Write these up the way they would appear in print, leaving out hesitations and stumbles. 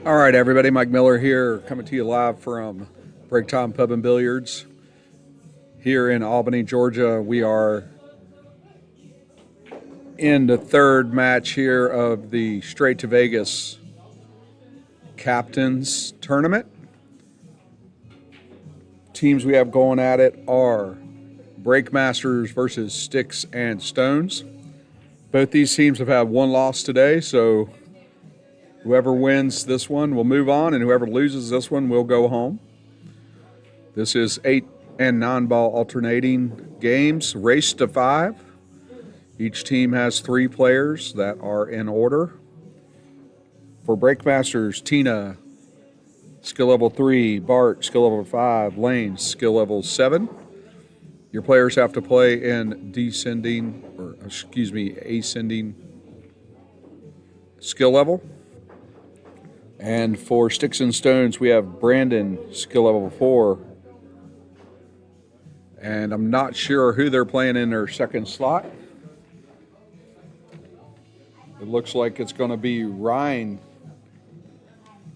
All right, everybody. Mike Miller here, coming to you live from Break Time Pub and Billiards here in Albany, Georgia. We are in the third match here of the Straight to Vegas Captains Tournament. Teams we have going at it are Breakmasters versus Sticks and Stones. Both these teams have had one loss today, so whoever wins this one will move on, and whoever loses this one will go home. This is 8 and 9 ball alternating games, race to 5. Each team has 3 players that are in order. For Breakmasters, Tina, skill level 3, Bart, skill level 5, Lane, skill level 7. Your players have to play in ascending skill level. And for Sticks and Stones, we have Brandon, skill level 4. And I'm not sure who they're playing in their second slot. It looks like it's going to be Ryan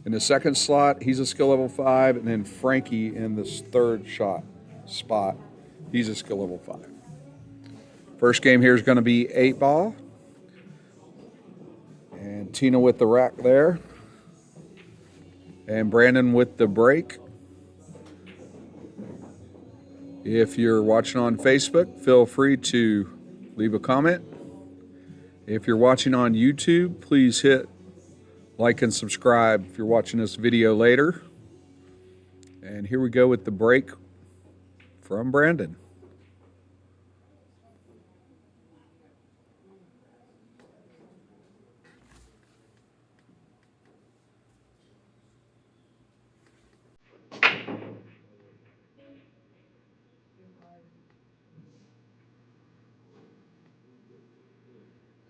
in the second slot. He's a skill level 5. And then Frankie in this third spot. He's a skill level 5. First game here is going to be 8 ball. And Tina with the rack there. And Brandon with the break. If you're watching on Facebook, feel free to leave a comment. If you're watching on YouTube, please hit like and subscribe if you're watching this video later. And here we go with the break from Brandon.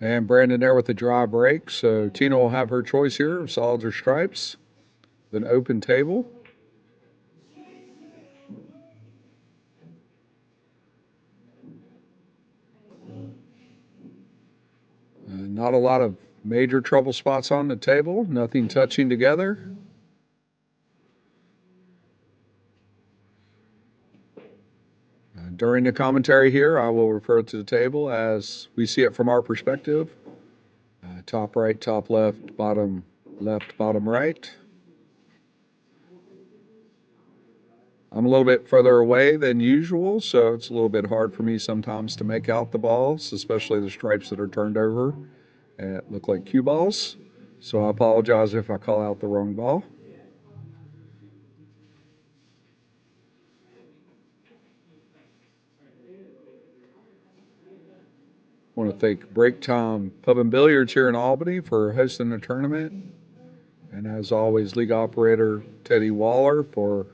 And Brandon there with the dry break. So Tina will have her choice here of solids or stripes. Then open table. Not a lot of major trouble spots on the table. Nothing touching together. During the commentary here, I will refer to the table as we see it from our perspective. Top right, top left, bottom right. I'm a little bit further away than usual, so it's a little bit hard for me sometimes to make out the balls, especially the stripes that are turned over and look like cue balls. So I apologize if I call out the wrong ball. I want to thank Break Time Pub and Billiards here in Albany for hosting the tournament. And as always, league operator Teddy Waller for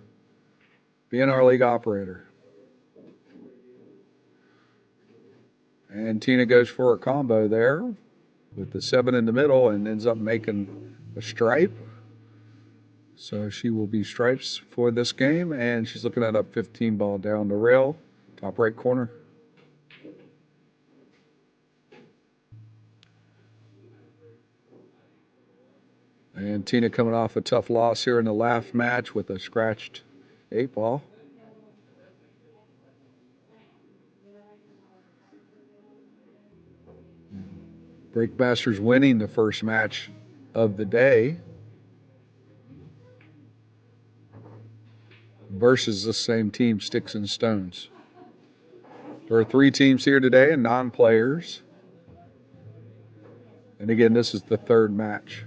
being our league operator. And Tina goes for a combo there with the 7 in the middle and ends up making a stripe. So she will be stripes for this game, and she's looking at a 15 ball down the rail, top right corner. And Tina coming off a tough loss here in the last match with a scratched 8 ball. Breakmasters winning the first match of the day versus the same team, Sticks and Stones. There are 3 teams here today and 9 players. And again, this is the third match.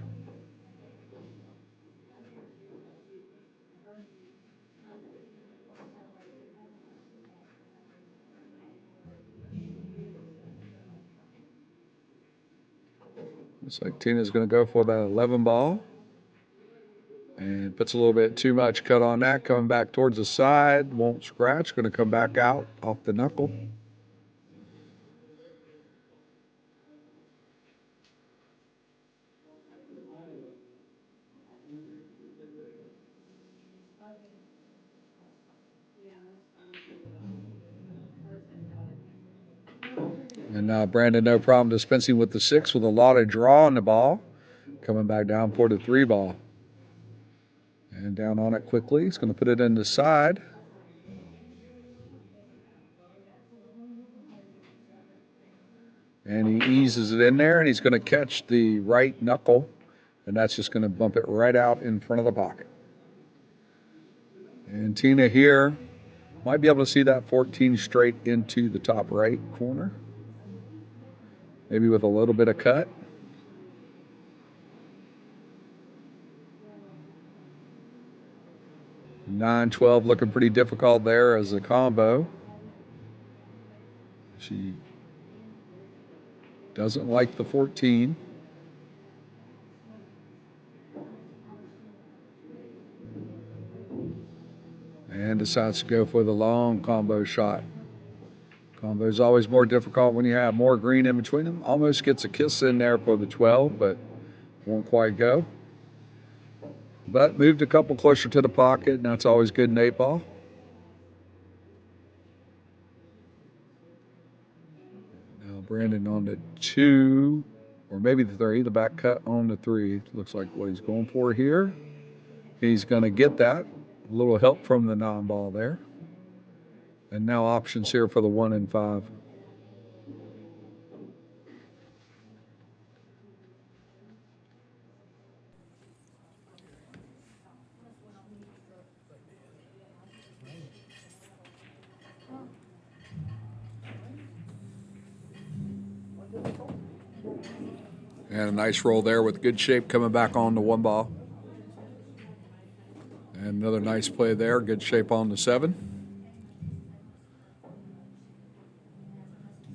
Looks like Tina's going to go for that 11 ball. And puts a little bit too much cut on that. Coming back towards the side. Won't scratch. Going to come back out off the knuckle. And Brandon, no problem dispensing with the 6 with a lot of draw on the ball. Coming back down for the 3 ball. And down on it quickly. He's going to put it in the side. And he eases it in there, and he's going to catch the right knuckle, and that's just going to bump it right out in front of the pocket. And Tina here might be able to see that 14 straight into the top right corner, maybe with a little bit of cut. 9-12 looking pretty difficult there as a combo. She doesn't like the 14. And decides to go for the long combo shot. Combo is always more difficult when you have more green in between them. Almost gets a kiss in there for the 12, but won't quite go. But moved a couple closer to the pocket, and that's always good in 8-ball. Now Brandon on the 2, or maybe the 3, the back cut on the 3. Looks like what he's going for here. He's going to get that. A little help from the non-ball there. And now options here for the 1 and 5. And a nice roll there with good shape coming back on the 1 ball. And another nice play there, good shape on the 7.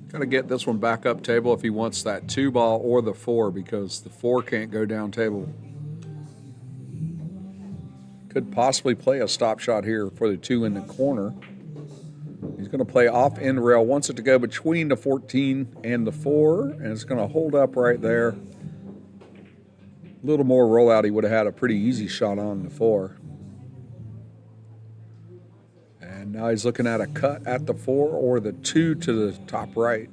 Got to get this one back up table if he wants that 2 ball or the 4, because the 4 can't go down table. Could possibly play a stop shot here for the 2 in the corner. He's going to play off end rail, wants it to go between the 14 and the 4, and it's going to hold up right there. A little more rollout, he would have had a pretty easy shot on the 4. And now he's looking at a cut at the 4 or the 2 to the top right.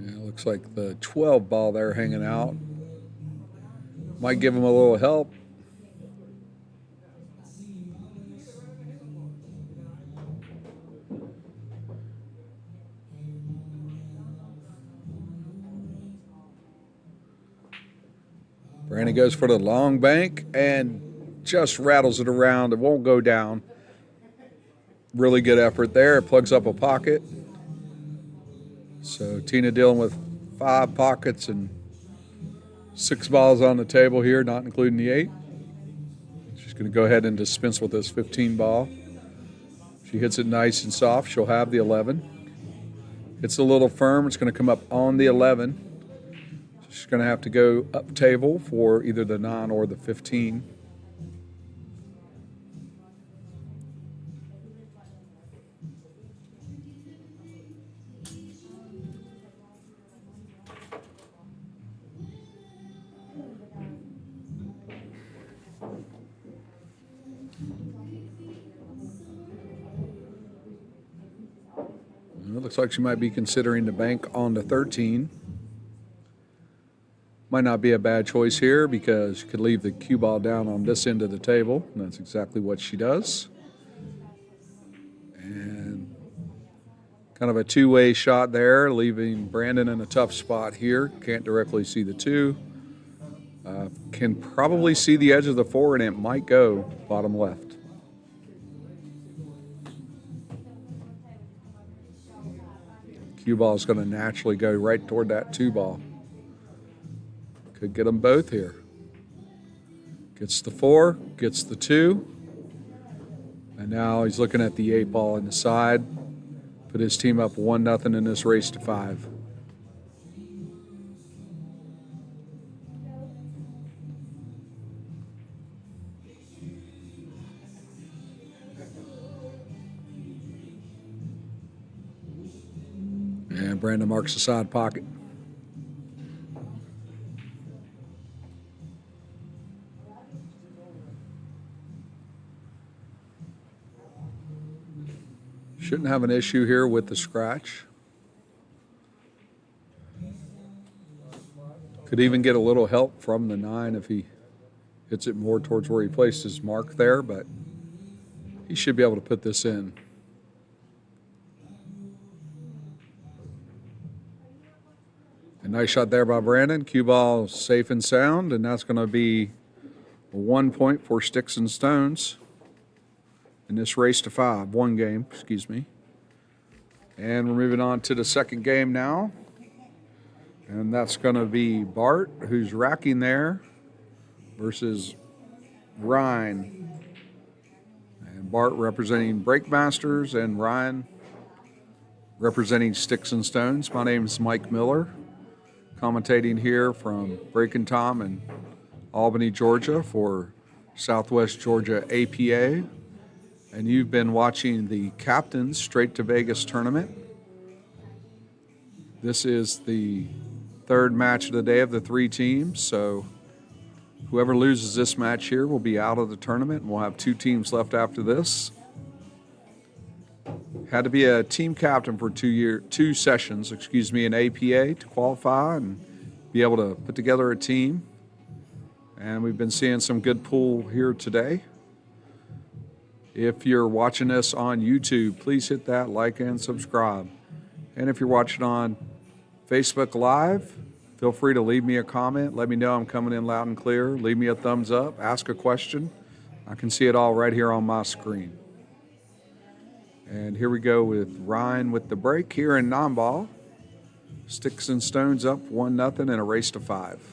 Yeah, looks like the 12 ball there hanging out. Might give him a little help. Brandon goes for the long bank and just rattles it around. It won't go down. Really good effort there. It plugs up a pocket. So Tina dealing with 5 pockets and 6 balls on the table here, not including the 8. She's going to go ahead and dispense with this 15 ball. She hits it nice and soft. She'll have the 11. It's a little firm. It's going to come up on the 11. She's going to have to go up table for either the 9 or the 15. It looks like she might be considering the bank on the 13. Might not be a bad choice here because she could leave the cue ball down on this end of the table. And that's exactly what she does. And kind of a two-way shot there, leaving Brandon in a tough spot here. Can't directly see the 2. Can probably see the edge of the 4, and it might go bottom left. Cue ball is going to naturally go right toward that 2 ball. Could get them both here. Gets the 4, gets the 2. And now he's looking at the 8 ball in the side. Put his team up 1-0 in this race to 5. And Brandon marks the side pocket. Shouldn't have an issue here with the scratch. Could even get a little help from the 9 if he hits it more towards where he placed his mark there, but he should be able to put this in. A nice shot there by Brandon. Cue ball safe and sound, and that's going to be 1 point for Sticks and Stones in this race to 5. One game, excuse me. And we're moving on to the second game now. And that's going to be Bart, who's racking there, versus Ryan. And Bart representing Breakmasters and Ryan representing Sticks and Stones. My name is Mike Miller, commentating here from Breaking Tom in Albany, Georgia for Southwest Georgia APA. And you've been watching the Captains Straight to Vegas tournament. This is the third match of the day of the 3 teams. So whoever loses this match here will be out of the tournament, and we'll have 2 teams left after this. Had to be a team captain for 2 sessions, in APA to qualify and be able to put together a team. And we've been seeing some good pool here today. If you're watching this on YouTube, please hit that like and subscribe. And if you're watching on Facebook Live, feel free to leave me a comment. Let me know I'm coming in loud and clear. Leave me a thumbs up. Ask a question. I can see it all right here on my screen. And here we go with Ryan with the break here in non-ball. Sticks and Stones up 1-0 in a race to 5.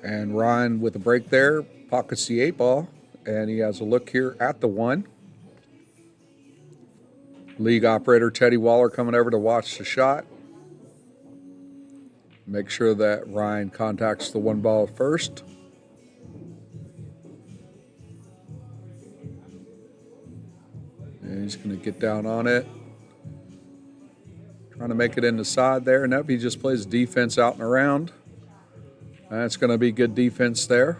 And Ryan with a break there, pockets the 8 ball, and he has a look here at the 1. League operator Teddy Waller coming over to watch the shot. Make sure that Ryan contacts the 1 ball first. And he's going to get down on it. Trying to make it in the side there. Nope, he just plays defense out and around. That's going to be good defense there.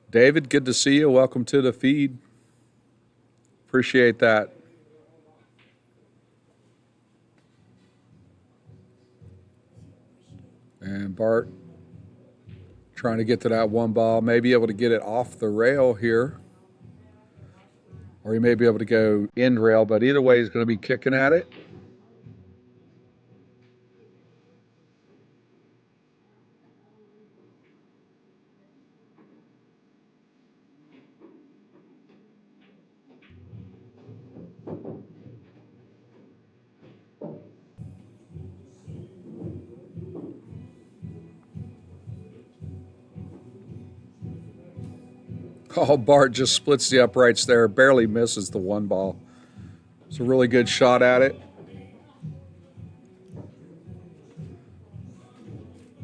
David, good to see you. Welcome to the feed. Appreciate that. And Bart trying to get to that 1 ball. May be able to get it off the rail here. Or he may be able to go end rail, but either way, he's going to be kicking at it. Oh, Bart just splits the uprights there, barely misses the 1 ball. It's a really good shot at it.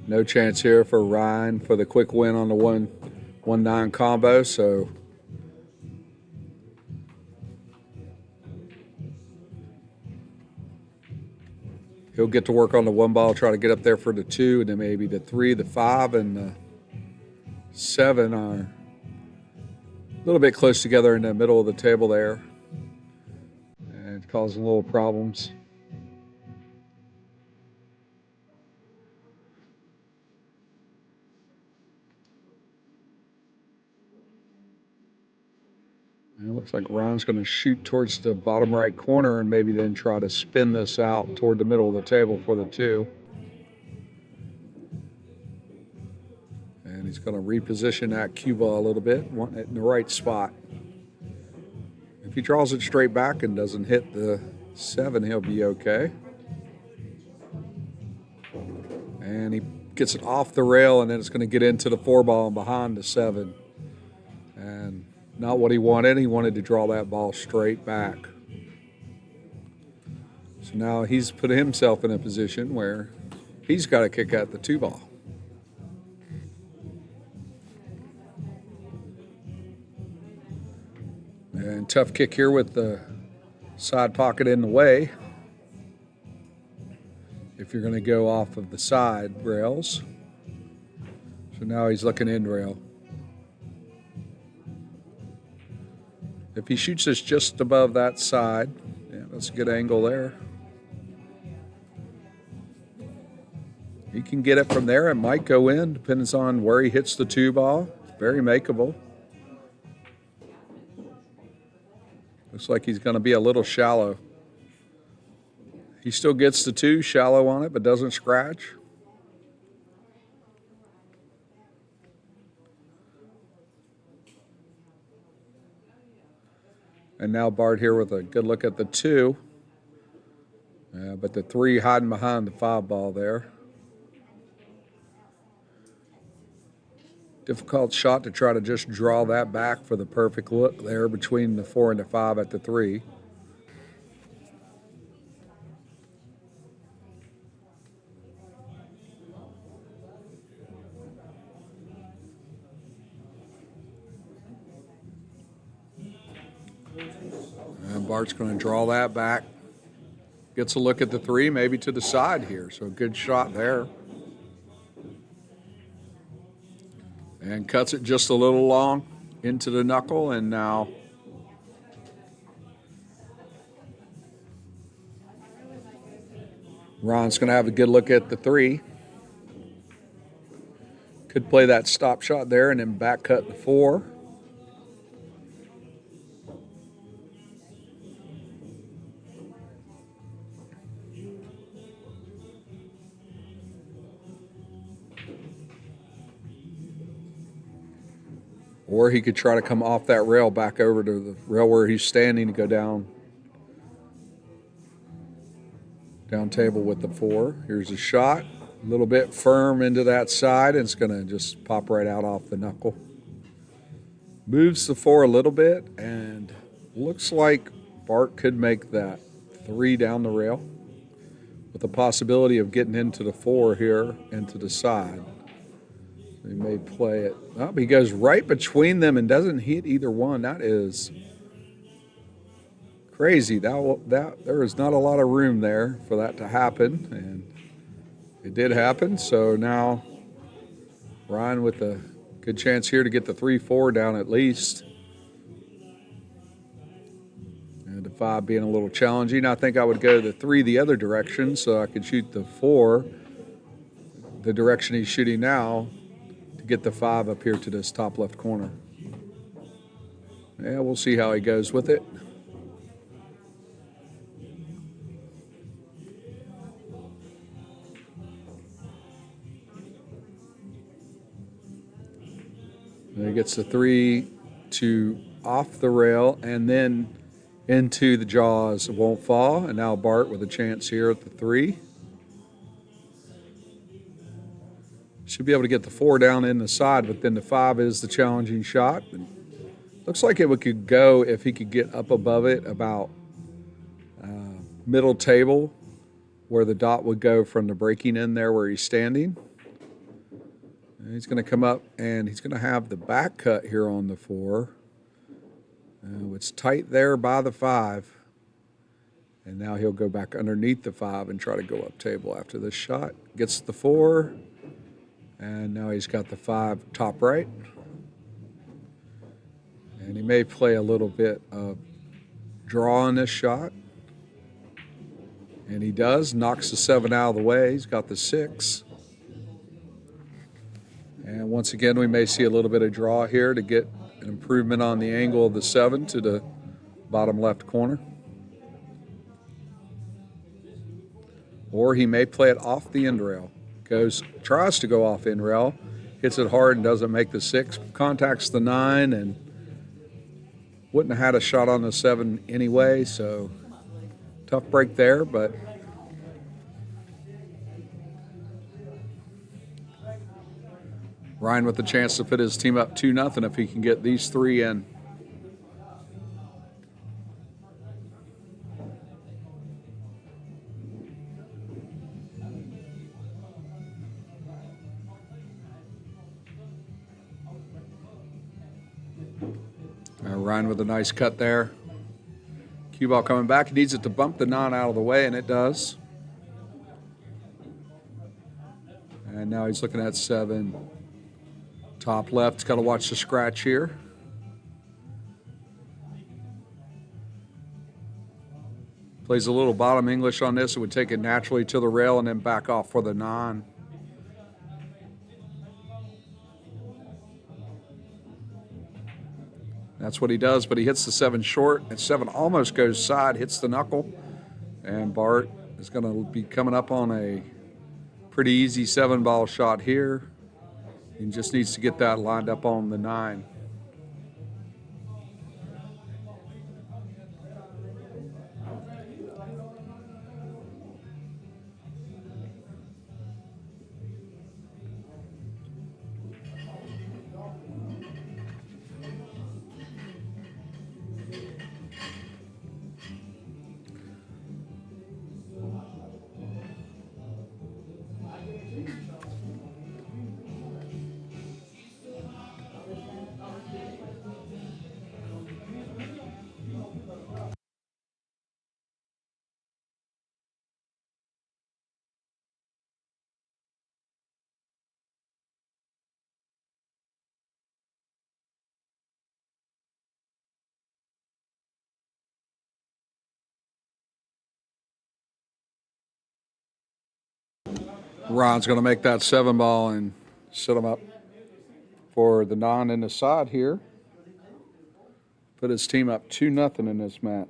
No chance here for Ryan for the quick win on the 1-9 combo, so he'll get to work on the 1 ball, try to get up there for the 2, and then maybe the 3, the 5, and the 7 are a little bit close together in the middle of the table there, and it's causing little problems. And it looks like Ron's going to shoot towards the bottom right corner and maybe then try to spin this out toward the middle of the table for the 2. And he's going to reposition that cue ball a little bit, wanting it in the right spot. If he draws it straight back and doesn't hit the 7, he'll be okay. And he gets it off the rail, and then it's going to get into the 4 ball and behind the 7. And Not what he wanted. He wanted to draw that ball straight back. So now he's put himself in a position where he's got to kick out the 2 ball. And tough kick here with the side pocket in the way. If you're going to go off of the side rails. So now he's looking end rail. If he shoots this just above that side, yeah, that's a good angle there. He can get it from there. It might go in, depends on where he hits the 2 ball. It's very makeable. Looks like he's going to be a little shallow. He still gets the 2 shallow on it, but doesn't scratch. And now Bart here with a good look at the 2. But the 3 hiding behind the 5 ball there. Difficult shot to try to just draw that back for the perfect look there between the 4 and the 5 at the 3. And Bart's going to draw that back. Gets a look at the 3, maybe to the side here. So good shot there. And cuts it just a little long into the knuckle, and now Ron's going to have a good look at the 3. Could play that stop shot there and then back cut the 4. Or he could try to come off that rail back over to the rail where he's standing to go down table with the 4. Here's a shot. A little bit firm into that side, and it's going to just pop right out off the knuckle. Moves the 4 a little bit, and looks like Bart could make that 3 down the rail with the possibility of getting into the 4 here into the side. He may play it. Oh, he goes right between them and doesn't hit either one. That is crazy. That there is not a lot of room there for that to happen, and it did happen. So now Ryan with a good chance here to get the 3-4 down at least. And the 5 being a little challenging. I think I would go the 3 the other direction so I could shoot the 4 the direction he's shooting now, get the 5 up here to this top left corner. Yeah, we'll see how he goes with it. And he gets the 3 to off the rail and then into the jaws. It won't fall. And now Bart with a chance here at the 3. Should be able to get the 4 down in the side, but then the 5 is the challenging shot. And looks like it could go if he could get up above it about middle table where the dot would go from the breaking in there where he's standing. And he's going to come up and he's going to have the back cut here on the 4. It's tight there by the 5. And now he'll go back underneath the 5 and try to go up table after this shot. Gets the 4. And now he's got the 5 top right. And he may play a little bit of draw on this shot. And he does. Knocks the 7 out of the way. He's got the 6. And once again, we may see a little bit of draw here to get an improvement on the angle of the 7 to the bottom left corner. Or he may play it off the end rail. Tries to go off end rail, hits it hard and doesn't make the 6, contacts the 9 and wouldn't have had a shot on the 7 anyway, so tough break there, but Ryan with the chance to put his team up 2-0 if he can get these 3 in. Ryan with a nice cut there. Cue ball coming back. He needs it to bump the 9 out of the way, and it does. And now he's looking at 7. Top left. He's got to watch the scratch here. Plays a little bottom English on this. It would take it naturally to the rail and then back off for the 9. That's what he does, but he hits the 7 short, and 7 almost goes side, hits the knuckle, and Bart is going to be coming up on a pretty easy 7-ball shot here. He just needs to get that lined up on the 9. Ron's going to make that 7-ball and set him up for the 9 in the side here. Put his team up 2-0 in this match.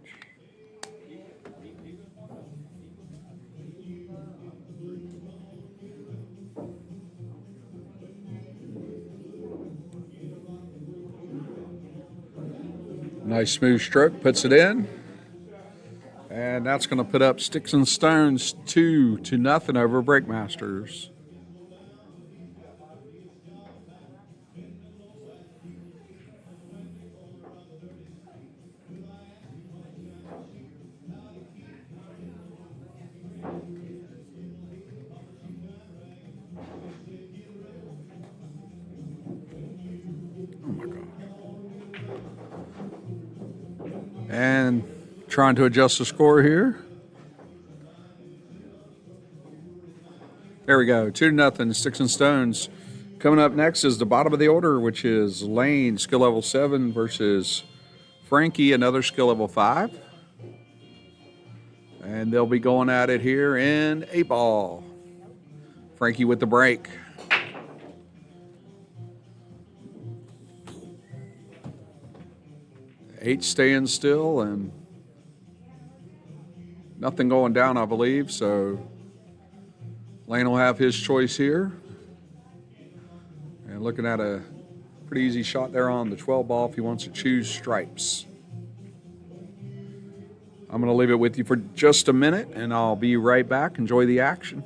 Nice smooth stroke, puts it in. And that's going to put up Sticks and Stones 2-0 over Breakmasters. Oh my God. And trying to adjust the score here. There we go, 2-0, Sticks and Stones. Coming up next is the bottom of the order, which is Lane, skill level 7, versus Frankie, another skill level 5. And they'll be going at it here in 8-ball. Frankie with the break. Eight staying still and nothing going down, I believe, so Lane will have his choice here. And looking at a pretty easy shot there on the 12-ball if he wants to choose stripes. I'm going to leave it with you for just a minute, and I'll be right back. Enjoy the action.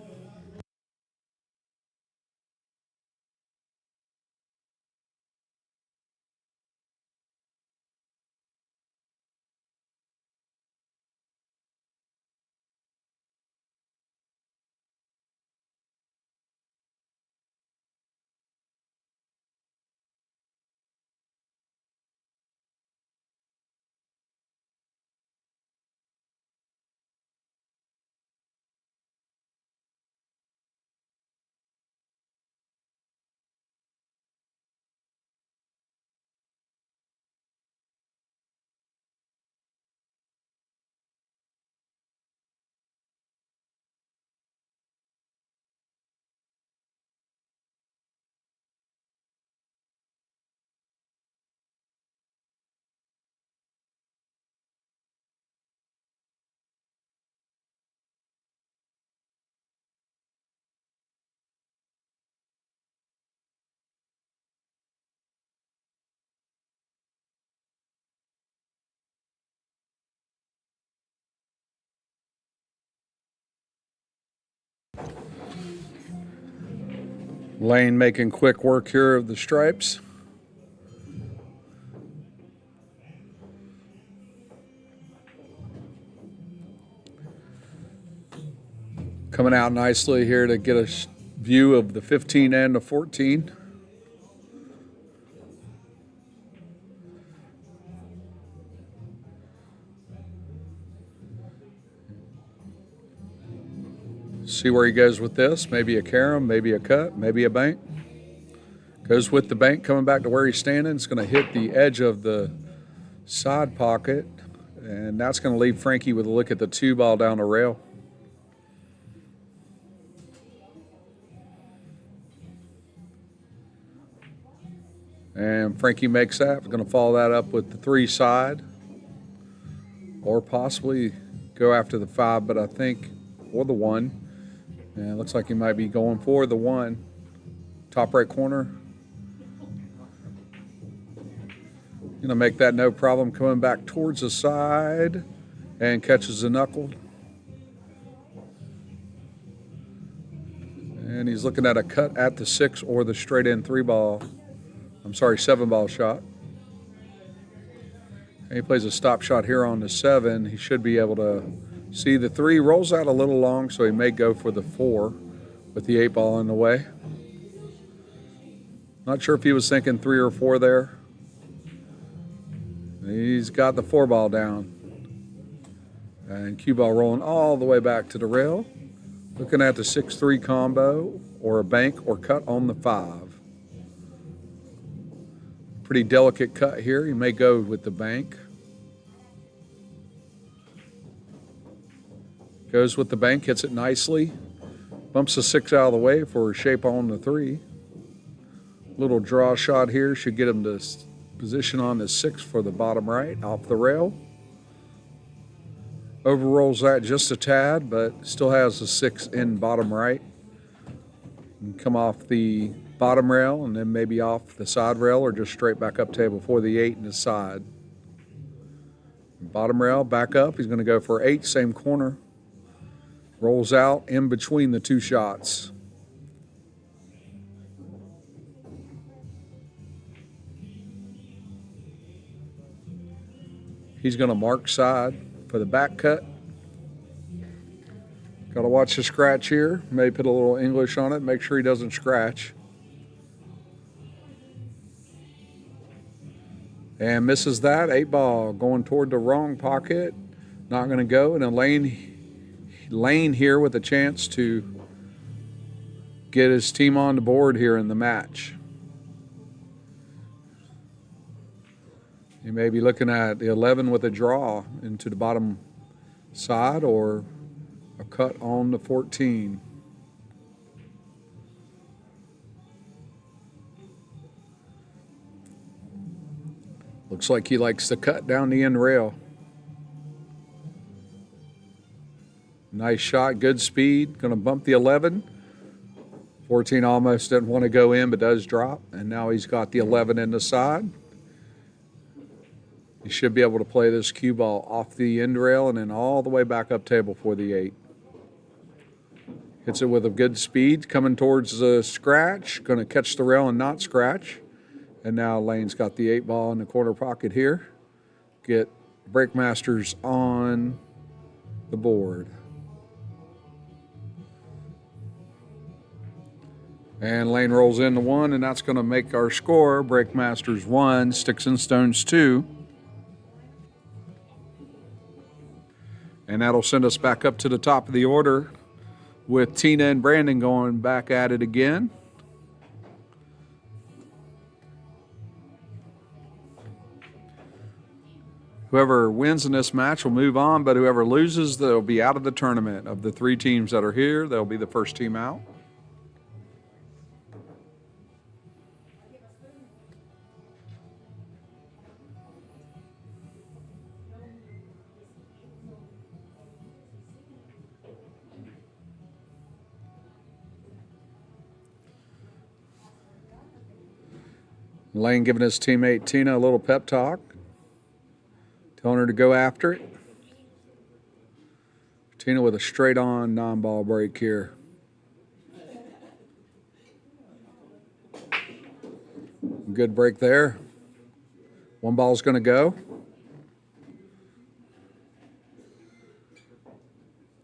Lane making quick work here of the stripes. Coming out nicely here to get a view of the 15 and the 14. See where he goes with this. Maybe a carom, maybe a cut, maybe a bank. Goes with the bank, coming back to where he's standing. It's going to hit the edge of the side pocket, and that's going to leave Frankie with a look at the 2-ball down the rail. And Frankie makes that. We're going to follow that up with the 3 side, or possibly go after the 5, but I think, or the 1. And it looks like he might be going for the 1. Top right corner. Going to make that no problem, coming back towards the side and catches the knuckle. And he's looking at a cut at the 6 or the straight in 3-ball. 7-ball shot. And he plays a stop shot here on the 7. He should be able to see the 3. Rolls out a little long, so he may go for the 4 with the 8-ball in the way. Not sure if he was thinking 3 or 4 there. He's got the 4-ball down. And cue ball rolling all the way back to the rail. Looking at the 6-3 combo or a bank or cut on the 5. Pretty delicate cut here. He may go with the bank. Goes with the bank, hits it nicely. Bumps the 6 out of the way for a shape on the 3. Little draw shot here should get him to position on the 6 for the bottom right off the rail. Overrolls that just a tad, but still has the 6 in bottom right. And come off the bottom rail and then maybe off the side rail or just straight back up table for the 8 and the side. Bottom rail, back up. He's going to go for 8, same corner. Rolls out in between the 2 shots. He's going to mark side for the back cut. Got to watch the scratch here. Maybe put a little English on it. Make sure he doesn't scratch. And misses that. 8-ball going toward the wrong pocket. Not going to go. And a lane here with a chance to get his team on the board here in the match. You may be looking at the 11 with a draw into the bottom side or a cut on the 14. Looks like he likes to cut down the end rail. Nice shot, good speed. Going to bump the 11. 14 almost didn't want to go in, but does drop. And now he's got the 11 in the side. He should be able to play this cue ball off the end rail and then all the way back up table for the 8. Hits it with a good speed, coming towards the scratch. Going to catch the rail and not scratch. And now Lane's got the 8-ball in the corner pocket here. Get Breakmasters on the board. And Lane rolls in the 1, and that's going to make our score Breakmasters 1, Sticks and Stones 2. And that'll send us back up to the top of the order with Tina and Brandon going back at it again. Whoever wins in this match will move on, but whoever loses, they'll be out of the tournament. Of the 3 teams that are here, they'll be the first team out. Lane giving his teammate Tina a little pep talk, telling her to go after it. Tina with a straight-on non-ball break here. Good break there. 1 ball's going to go.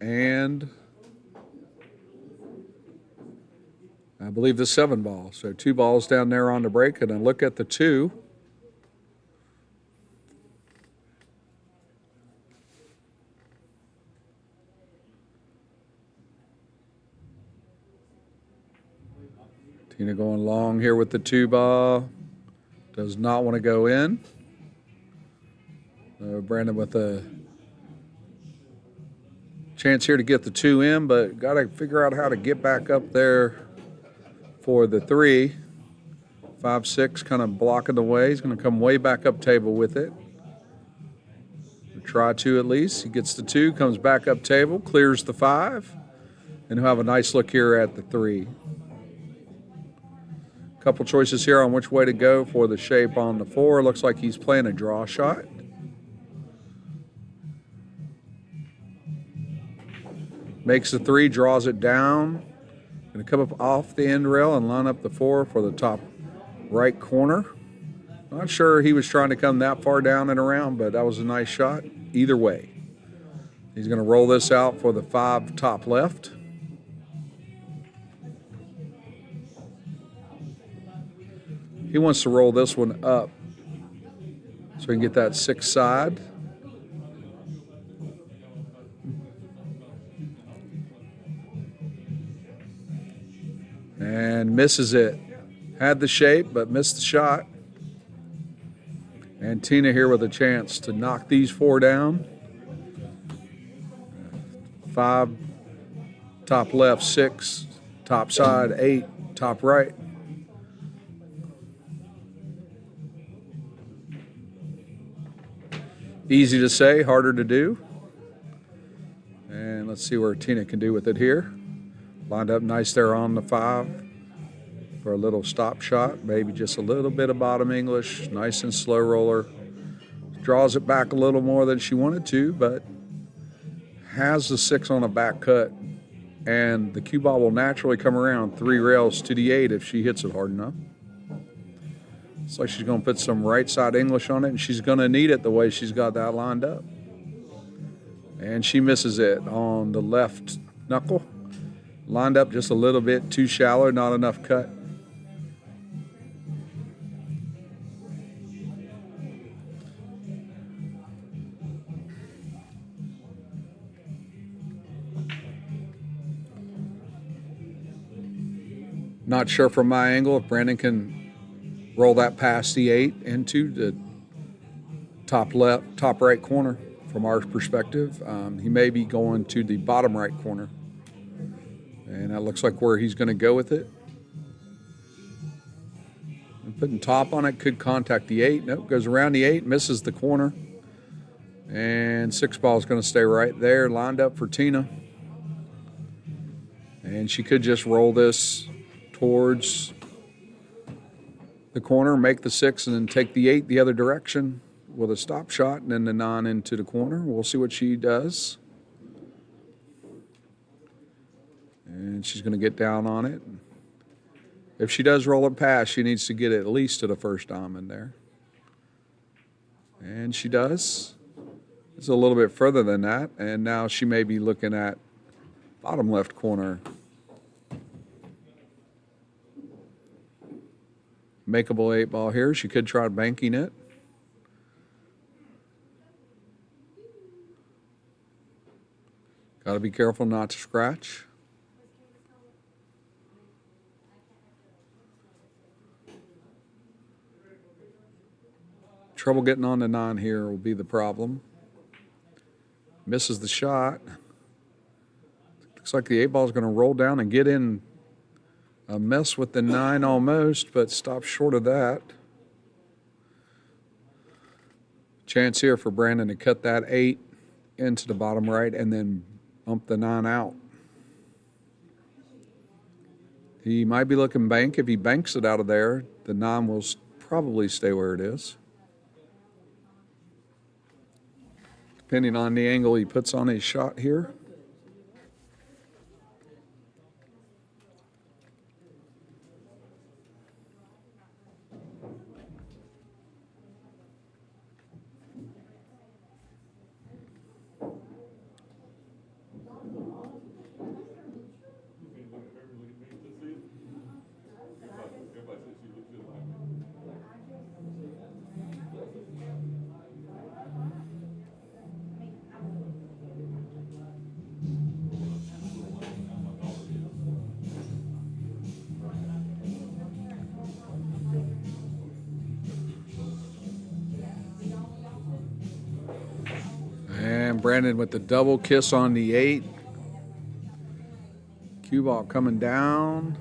And I believe the 7-ball. So 2 balls down there on the break, and then look at the 2. Tina going long here with the 2 ball. Does not want to go in. Brandon with a chance here to get the 2 in, but got to figure out how to get back up there for the 3. 5-6 kind of blocking the way. He's going to come way back up table with it. Try 2 at least. He gets the 2, comes back up table, clears the 5, and he'll have a nice look here at the 3. Couple choices here on which way to go for the shape on the 4. Looks like he's playing a draw shot. Makes the 3, draws it down. Going to come up off the end rail and line up the 4 for the top right corner. Not sure he was trying to come that far down and around, but that was a nice shot. Either way, he's going to roll this out for the 5 top left. He wants to roll this one up so he can get that 6 side. And misses it. Had the shape, but missed the shot. And Tina here with a chance to knock these 4 down. 5, top left, 6, top side, 8, top right. Easy to say, harder to do. And let's see where Tina can do with it here. Lined up nice there on the 5 for a little stop shot, maybe just a little bit of bottom English, nice and slow roller. Draws it back a little more than she wanted to, but has the 6 on a back cut, and the cue ball will naturally come around 3 rails to the 8 if she hits it hard enough. Looks like she's going to put some right side English on it, and she's going to need it the way she's got that lined up. And she misses it on the left knuckle. Lined up just a little bit too shallow, not enough cut. Not sure from my angle if Brandon can roll that past the 8 into the top left, top right corner from our perspective. He may be going to the bottom right corner. And that looks like where he's going to go with it. And putting top on it could contact the 8. Nope, goes around the 8, misses the corner. And 6 ball is going to stay right there, lined up for Tina. And she could just roll this towards the corner, make the 6, and then take the 8 the other direction with a stop shot, and then the 9 into the corner. We'll see what she does. And she's going to get down on it. If she does roll it past, she needs to get at least to the first diamond there. And she does. It's a little bit further than that. And now she may be looking at bottom left corner. Makeable 8 ball here. She could try banking it. Got to be careful not to scratch. Trouble getting on the 9 here will be the problem. Misses the shot. Looks like the 8 ball is going to roll down and get in a mess with the 9 almost, but stops short of that. Chance here for Brandon to cut that 8 into the bottom right and then bump the 9 out. He might be looking bank. If he banks it out of there, the 9 will probably stay where it is. Depending on the angle he puts on his shot here. Brandon with the double kiss on the 8. Cue ball coming down.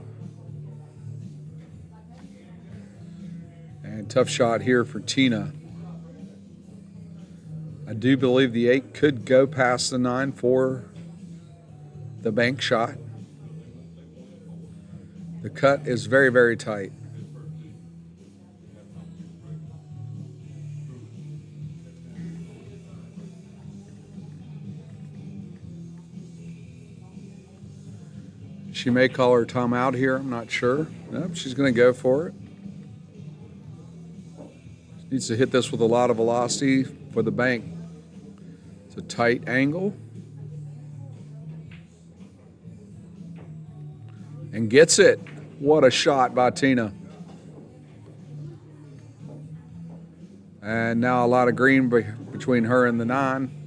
And tough shot here for Tina. I do believe the 8 could go past the 9 for the bank shot. The cut is very, very tight. She may call her timeout here. I'm not sure. Nope, she's going to go for it. She needs to hit this with a lot of velocity for the bank. It's a tight angle. And gets it. What a shot by Tina. And now a lot of green between her and the 9.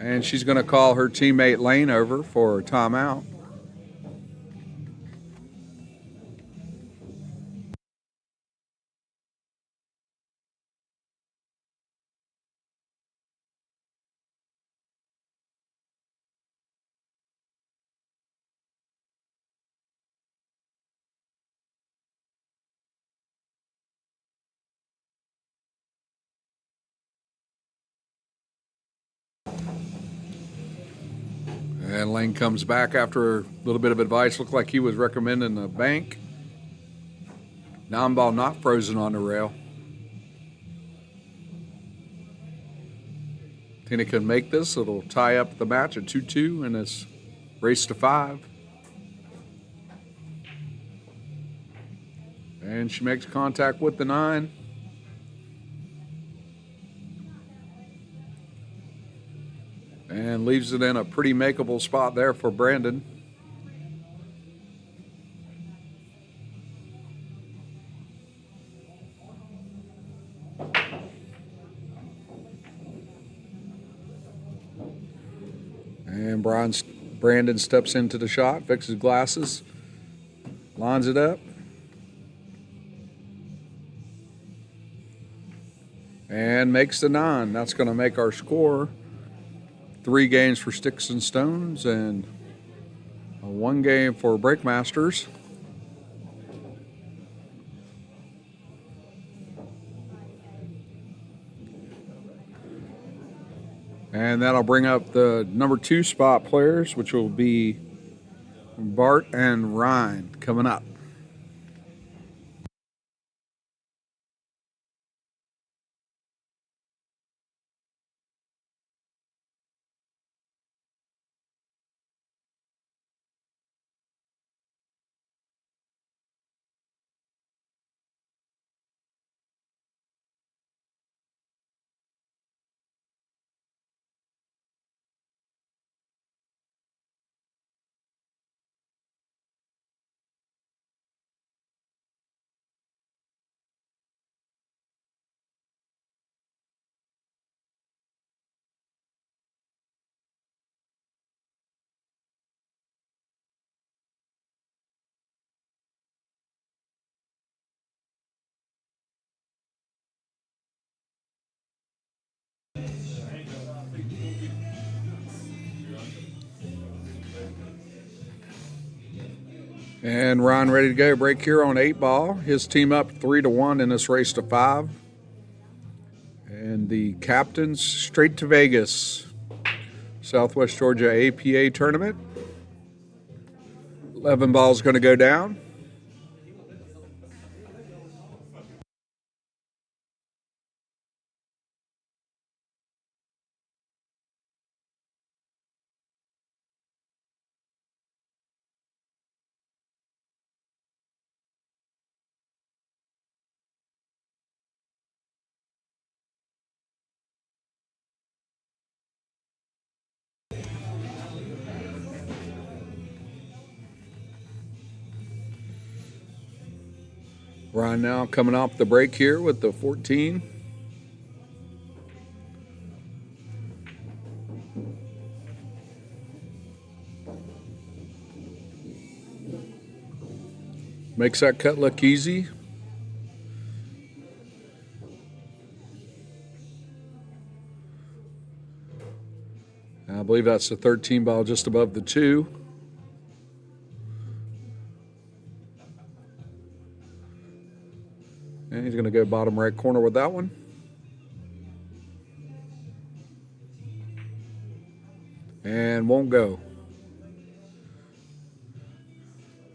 And she's going to call her teammate Lane over for a timeout. And Lane comes back after a little bit of advice. Looked like he was recommending the bank. Non-ball not frozen on the rail. Tina can make this. It'll tie up the match at 2-2 and it's race to 5. And she makes contact with the 9. And leaves it in a pretty makeable spot there for Brandon. And Brandon steps into the shot, fixes glasses, lines it up. And makes the 9. That's going to make our score 3 games for Sticks and Stones and 1 game for Breakmasters. And that'll bring up the number 2 spot players, which will be Bart and Ryan coming up. And Ryan ready to go. Break here on 8 ball. His team up 3-1 in this race to 5. And the captains straight to Vegas. Southwest Georgia APA tournament. 11 ball's going to go down. Ryan now coming off the break here with the 14. Makes that cut look easy. believe that's the 13 ball just above the 2. And he's going to go bottom right corner with that one. And won't go.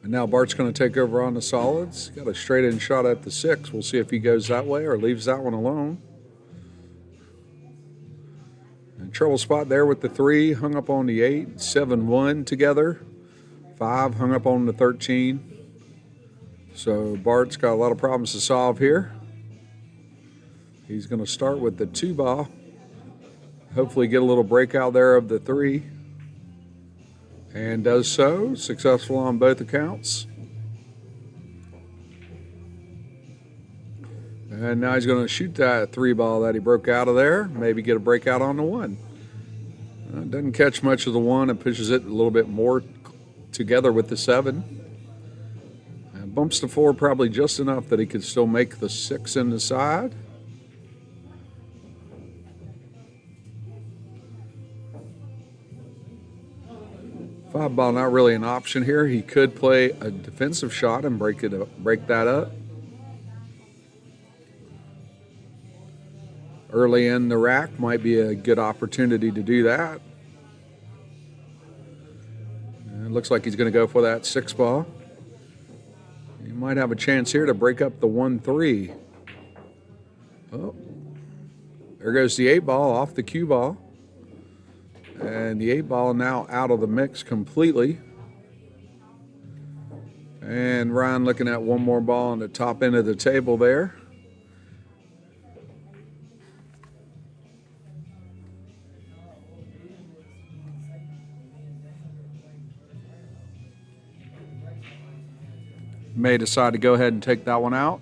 And now Bart's going to take over on the solids. Got a straight in shot at the 6. We'll see if he goes that way or leaves that one alone. And trouble spot there with the 3, hung up on the 8, 7-1 together. 5 hung up on the 13. So Bart's got a lot of problems to solve here. He's going to start with the 2 ball. Hopefully get a little breakout there of the 3. And does so. Successful on both accounts. And now he's going to shoot that 3 ball that he broke out of there. Maybe get a breakout on the 1. Doesn't catch much of the 1 and pushes it a little bit more together with the 7. And bumps the 4 probably just enough that he could still make the 6 in the side. Five ball not really an option here. He could play a defensive shot and break that up. Early in the rack might be a good opportunity to do that. And it looks like he's going to go for that 6 ball. He might have a chance here to break up the 1-3. Oh, there goes the 8 ball off the cue ball. And the 8 ball now out of the mix completely. And Ryan looking at one more ball on the top end of the table there. May decide to go ahead and take that one out.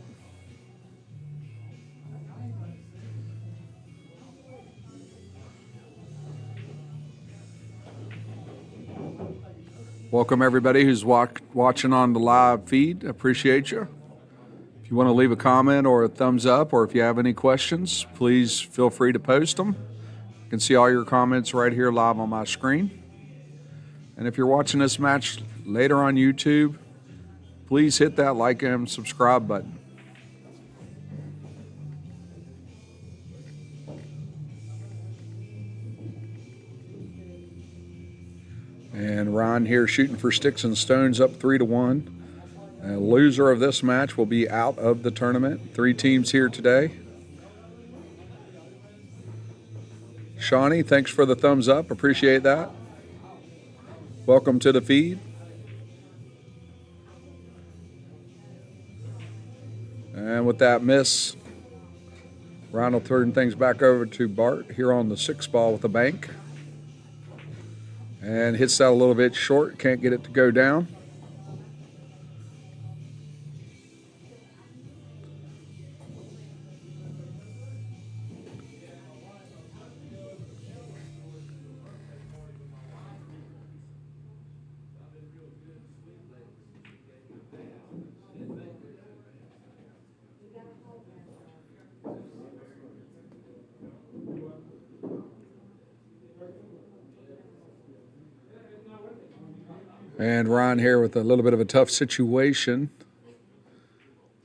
Welcome everybody who's watching on the live feed. Appreciate you. If you want to leave a comment or a thumbs up, or if you have any questions, please feel free to post them. You can see all your comments right here live on my screen. And if you're watching this match later on YouTube, please hit that like and subscribe button. And Ron here shooting for Sticks and Stones up 3-1. The loser of this match will be out of the tournament. 3 teams here today. Shawnee, thanks for the thumbs up. Appreciate that. Welcome to the feed. And with that miss, Ron will turn things back over to Bart here on the 6 ball with the bank. And hits that a little bit short. Can't get it to go down. And Ron here with a little bit of a tough situation.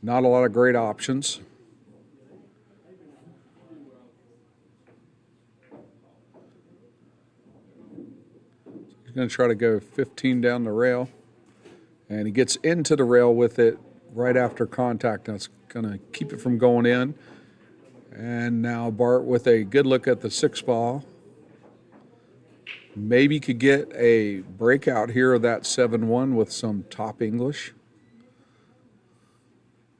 Not a lot of great options. He's going to try to go 15 down the rail. And he gets into the rail with it right after contact. That's going to keep it from going in. And now Bart with a good look at the 6 ball. Maybe could get a breakout here of that 7-1 with some top English.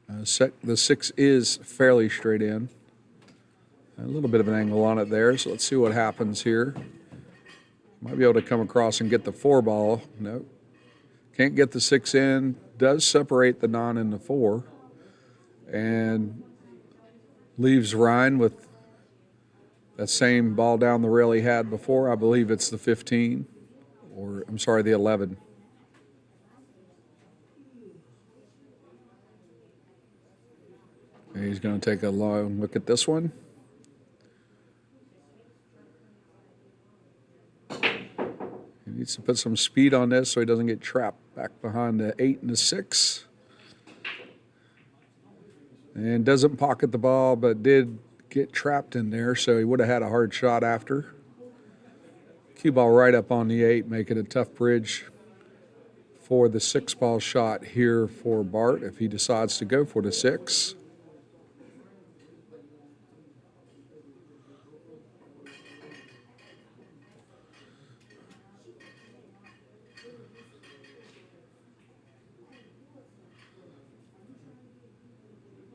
The 6 is fairly straight in. A little bit of an angle on it there, so let's see what happens here. Might be able to come across and get the 4 ball. Nope. Can't get the 6 in. Does separate the 9 and the 4. And leaves Ryan with that same ball down the rail he had before. I believe it's the 15, or I'm sorry, the 11. And he's going to take a long look at this one. Needs to put some speed on this so he doesn't get trapped back behind the 8 and the 6. And doesn't pocket the ball, but did get trapped in there, so he would have had a hard shot after. Cue ball right up on the 8, making a tough bridge for the 6 ball shot here for Bart if he decides to go for the 6.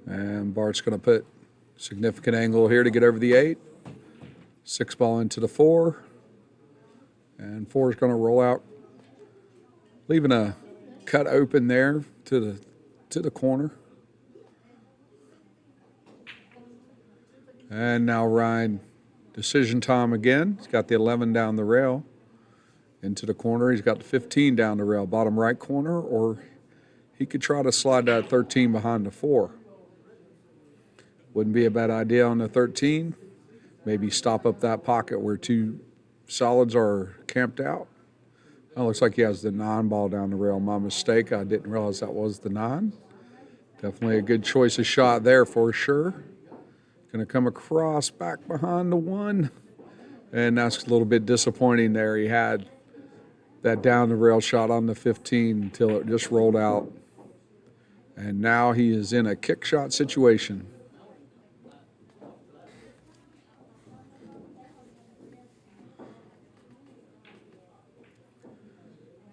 And Bart's going to put significant angle here to get over the 8. 6 ball into the 4. And 4 is going to roll out, leaving a cut open there to the corner. And now Ryan, decision time again. He's got the 11 down the rail into the corner. He's got the 15 down the rail, bottom right corner, or he could try to slide that 13 behind the 4. Wouldn't be a bad idea on the 13. Maybe stop up that pocket where 2 solids are camped out. It looks like he has the 9 ball down the rail. My mistake. I didn't realize that was the 9. Definitely a good choice of shot there for sure. Going to come across back behind the 1. And that's a little bit disappointing there. He had that down the rail shot on the 15 until it just rolled out. And now he is in a kick shot situation.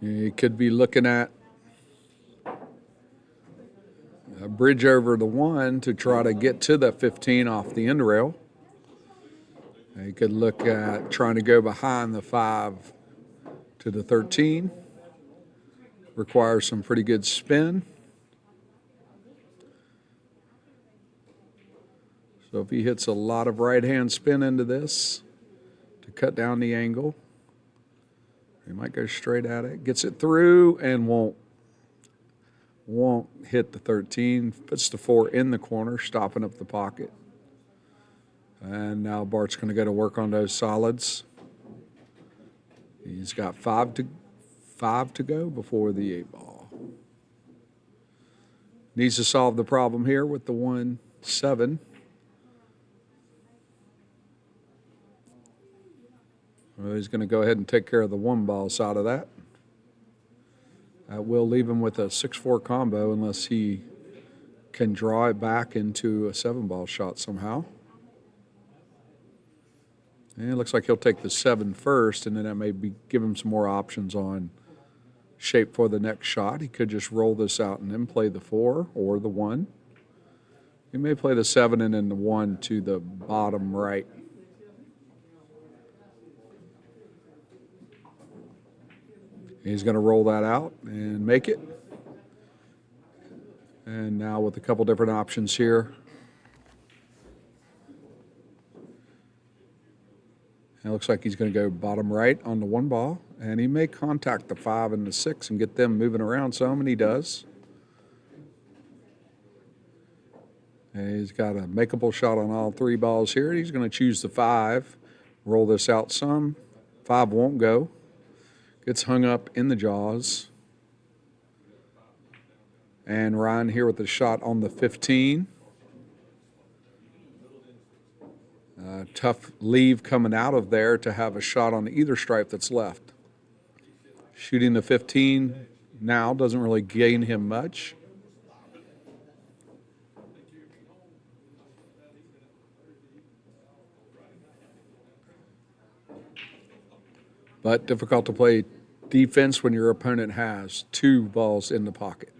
You could be looking at a bridge over the 1 to try to get to the 15 off the end rail. You could look at trying to go behind the 5 to the 13. Requires some pretty good spin. So if he hits a lot of right-hand spin into this to cut down the angle, he might go straight at it, gets it through, and won't hit the 13. Puts the 4 in the corner, stopping up the pocket. And now Bart's going to go to work on those solids. He's got 5 to go before the 8 ball. Needs to solve the problem here with the 1-7. Well, he's going to go ahead and take care of the 1 ball side of that. That will leave him with a 6-4 combo unless he can draw it back into a 7 ball shot somehow. And it looks like he'll take the 7 first, and then that may give him some more options on shape for the next shot. He could just roll this out and then play the 4 or the 1. He may play the 7 and then the 1 to the bottom right. He's going to roll that out and make it. And now with a couple different options here. It looks like he's going to go bottom right on the 1 ball. And he may contact the 5 and the 6 and get them moving around some, and he does. And he's got a makeable shot on all 3 balls here. He's going to choose the 5, roll this out some. 5 won't go. Gets hung up in the jaws. And Ryan here with the shot on the 15. Tough leave coming out of there to have a shot on either stripe that's left. Shooting the 15 now doesn't really gain him much. But difficult to play defense when your opponent has 2 balls in the pocket.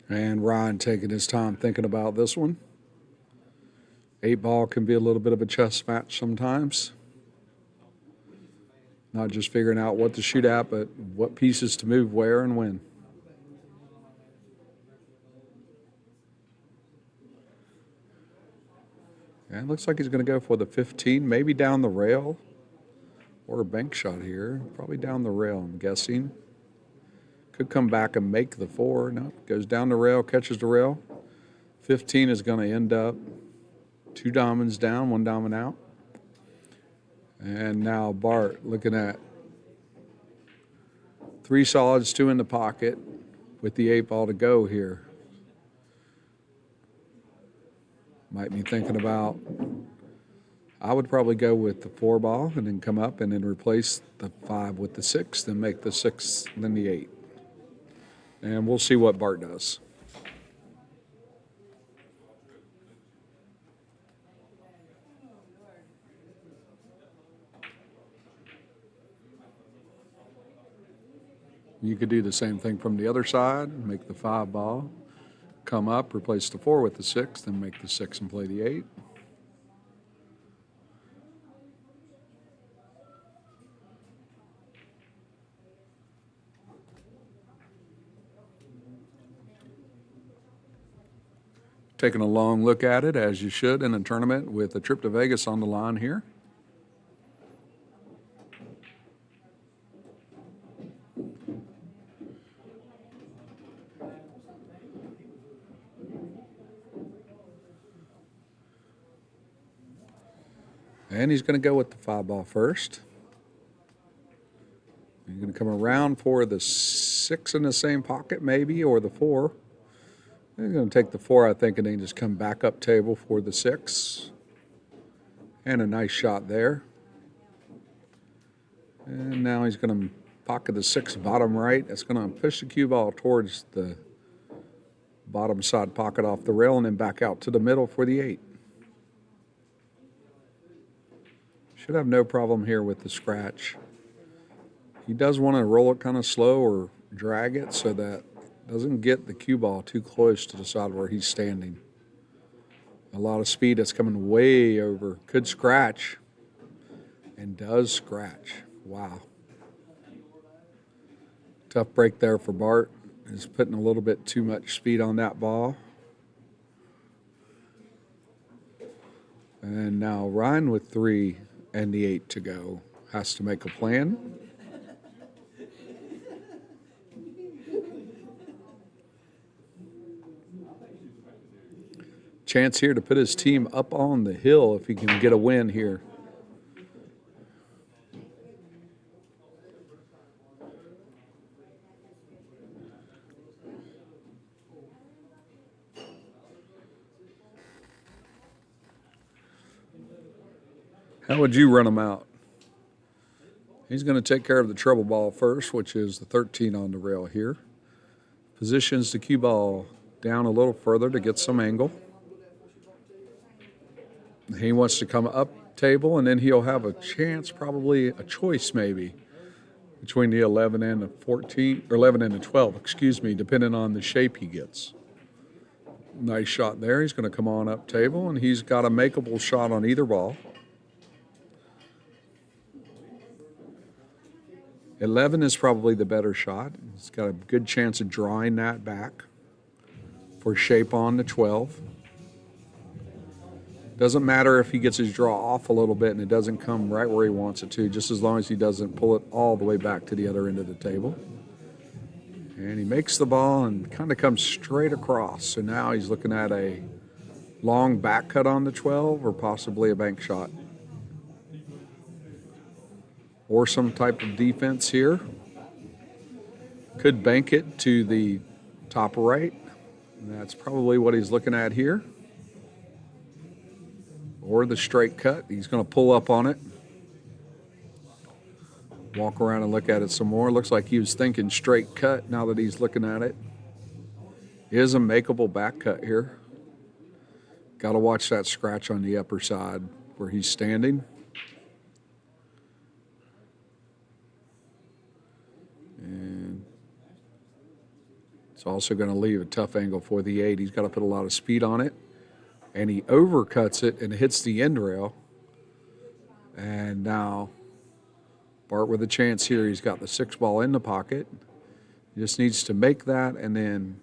And Ryan taking his time thinking about this one. 8 ball can be a little bit of a chess match sometimes. Not just figuring out what to shoot at, but what pieces to move where and when. And it looks like he's going to go for the 15, maybe down the rail or a bank shot here. Probably down the rail, I'm guessing. Could come back and make the 4. No, goes down the rail, catches the rail. 15 is going to end up 2 diamonds down, 1 diamond out. And now Bart looking at 3 solids, 2 in the pocket with the 8 ball to go here. Might be thinking about, I would probably go with the 4 ball and then come up and then replace the 5 with the 6, then make the 6, then the 8. And we'll see what Bart does. You could do the same thing from the other side, make the 5 ball, come up, replace the 4 with the 6, then make the 6 and play the 8. Taking a long look at it, as you should in a tournament with a trip to Vegas on the line here. And he's going to go with the 5 ball first. He's going to come around for the 6 in the same pocket, maybe, or the 4. He's going to take the 4, I think, and then just come back up table for the 6. And a nice shot there. And now he's going to pocket the 6 bottom right. That's going to push the cue ball towards the bottom side pocket off the rail and then back out to the middle for the 8. Should have no problem here with the scratch. He does want to roll it kind of slow or drag it so that it doesn't get the cue ball too close to the side where he's standing. A lot of speed that's coming way over. Could scratch and does scratch. Wow. Tough break there for Bart. He's putting a little bit too much speed on that ball. And now Ryan with 3 and the 8 to go has to make a plan. Chance here to put his team up on the hill if he can get a win here. How would you run him out? He's going to take care of the treble ball first, which is the 13 on the rail here. Positions the cue ball down a little further to get some angle. He wants to come up table, and then he'll have a chance, probably a choice maybe, between the 11 and the 14, or 11 and the 12, excuse me, depending on the shape he gets. Nice shot there. He's going to come on up table, and he's got a makeable shot on either ball. 11 is probably the better shot. He's got a good chance of drawing that back for shape on the 12. Doesn't matter if he gets his draw off a little bit and it doesn't come right where he wants it to, just as long as he doesn't pull it all the way back to the other end of the table. And he makes the ball and kind of comes straight across. So now he's looking at a long back cut on the 12 or possibly a bank shot. Or some type of defense here. Could bank it to the top right. And that's probably what he's looking at here. Or the straight cut. He's going to pull up on it. Walk around and look at it some more. Looks like he was thinking straight cut now that he's looking at it. Is a makeable back cut here. Got to watch that scratch on the upper side where he's standing. And it's also going to leave a tough angle for the 8. He's got to put a lot of speed on it. And he overcuts it and hits the end rail. And now Bart with a chance here. He's got the 6 ball in the pocket. He just needs to make that and then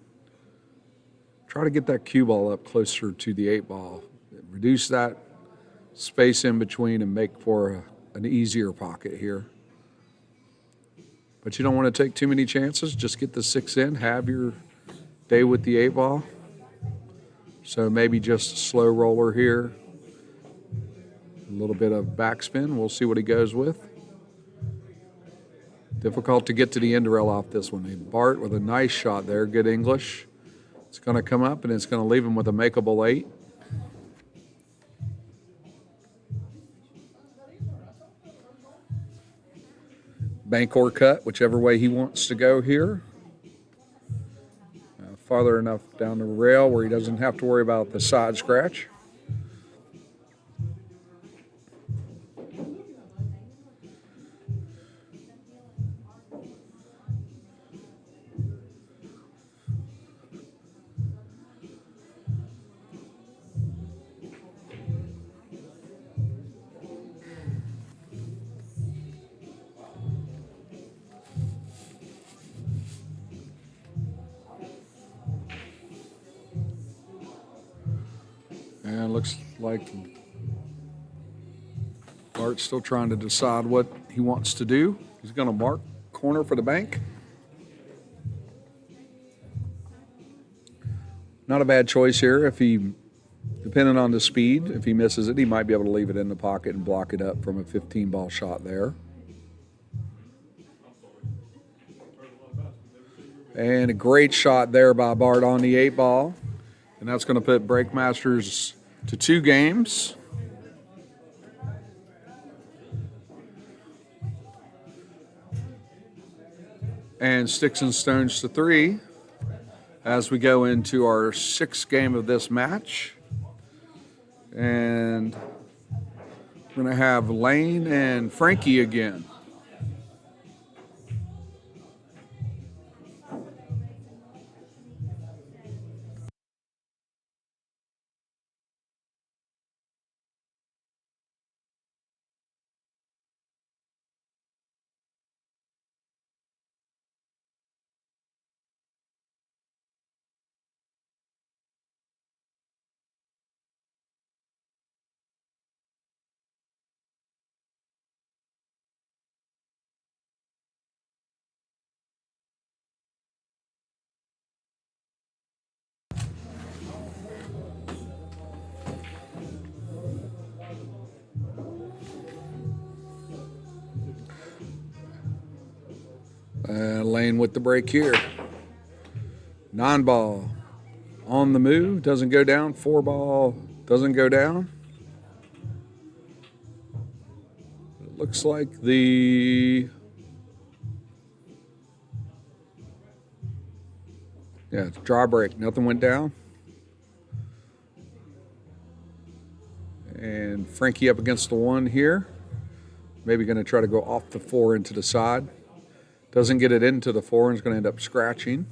try to get that cue ball up closer to the 8 ball. Reduce that space in between and make for an easier pocket here. But you don't want to take too many chances. Just get the 6 in, have your day with the 8 ball. So maybe just a slow roller here. A little bit of backspin. We'll see what he goes with. Difficult to get to the end rail off this one. Bart with a nice shot there. Good English. It's going to come up and it's going to leave him with a makeable 8. Bank or cut, whichever way he wants to go here. Farther enough down the rail where he doesn't have to worry about the side scratch. And it looks like Bart's still trying to decide what he wants to do. He's going to mark corner for the bank. Not a bad choice here. If he, depending on the speed, if he misses it, he might be able to leave it in the pocket and block it up from a 15-ball shot there. And a great shot there by Bart on the 8 ball. And that's going to put Breakmasters to 2 games. And Sticks and Stones to 3 as we go into our 6th game of this match. And we're going to have Lane and Frankie again. Lane with the break here. 9 ball on the move, doesn't go down. 4 ball doesn't go down. It looks like the draw break. Nothing went down. And Frankie up against the 1 here. Maybe going to try to go off the 4 into the side. Doesn't get it into the 4 and is going to end up scratching.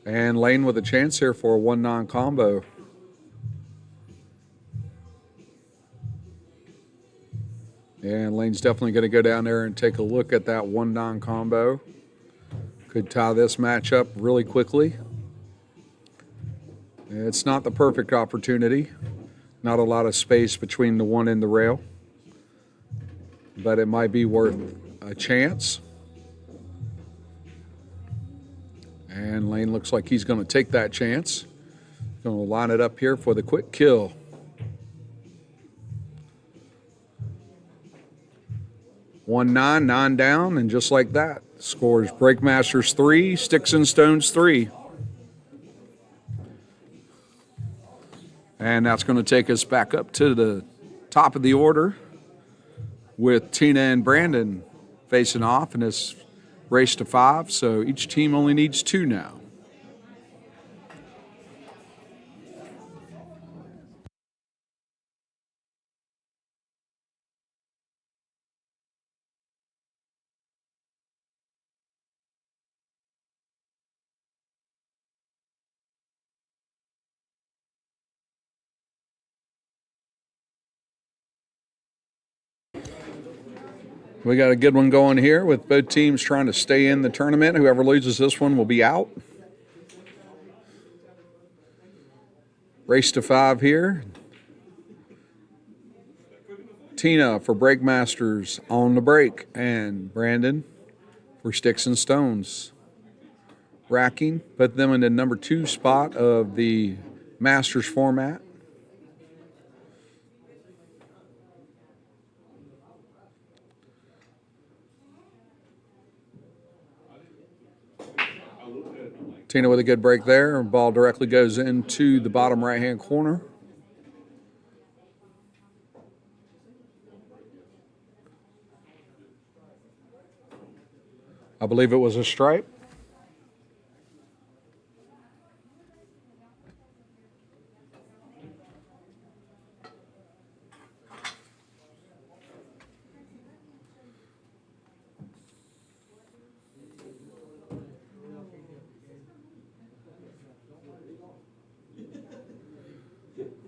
And Lane with a chance here for a 1-9 combo. And Lane's definitely going to go down there and take a look at that 1-9 combo. Could tie this match up really quickly. It's not the perfect opportunity. Not a lot of space between the 1 and the rail. But it might be worth a chance. And Lane looks like he's going to take that chance. Going to line it up here for the quick kill. One 9 down, and just like that, scores Breakmasters 3, Sticks and Stones 3. And that's going to take us back up to the top of the order with Tina and Brandon facing off in this race to 5, so each team only needs 2 now. We got a good one going here with both teams trying to stay in the tournament. Whoever loses this one will be out. Race to 5 here. Tina for Breakmasters on the break, and Brandon for Sticks and Stones. Racking, put them in the number 2 spot of the Masters format. Tina with a good break there. Ball directly goes into the bottom right-hand corner. I believe it was a stripe.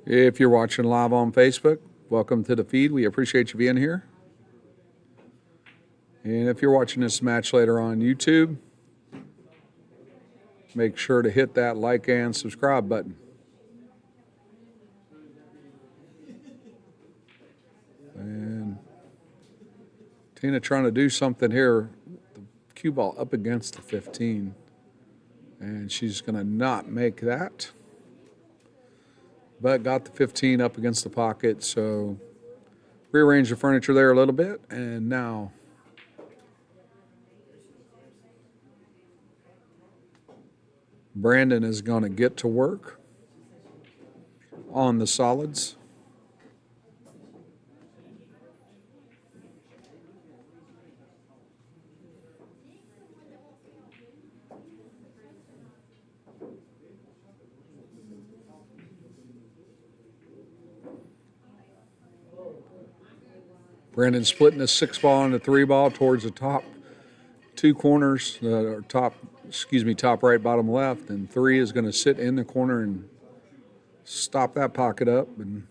If you're watching live on Facebook, welcome to the feed. We appreciate you being here. And if you're watching this match later on YouTube, make sure to hit that like and subscribe button. And Tina trying to do something here. The cue ball up against the 15. And she's going to not make that. But got the 15 up against the pocket, so rearrange the furniture there a little bit. And now Brandon is going to get to work on the solids. Brandon splitting the 6-ball and the 3-ball towards the top 2 corners, top right, bottom left, and 3 is going to sit in the corner and stop that pocket up, and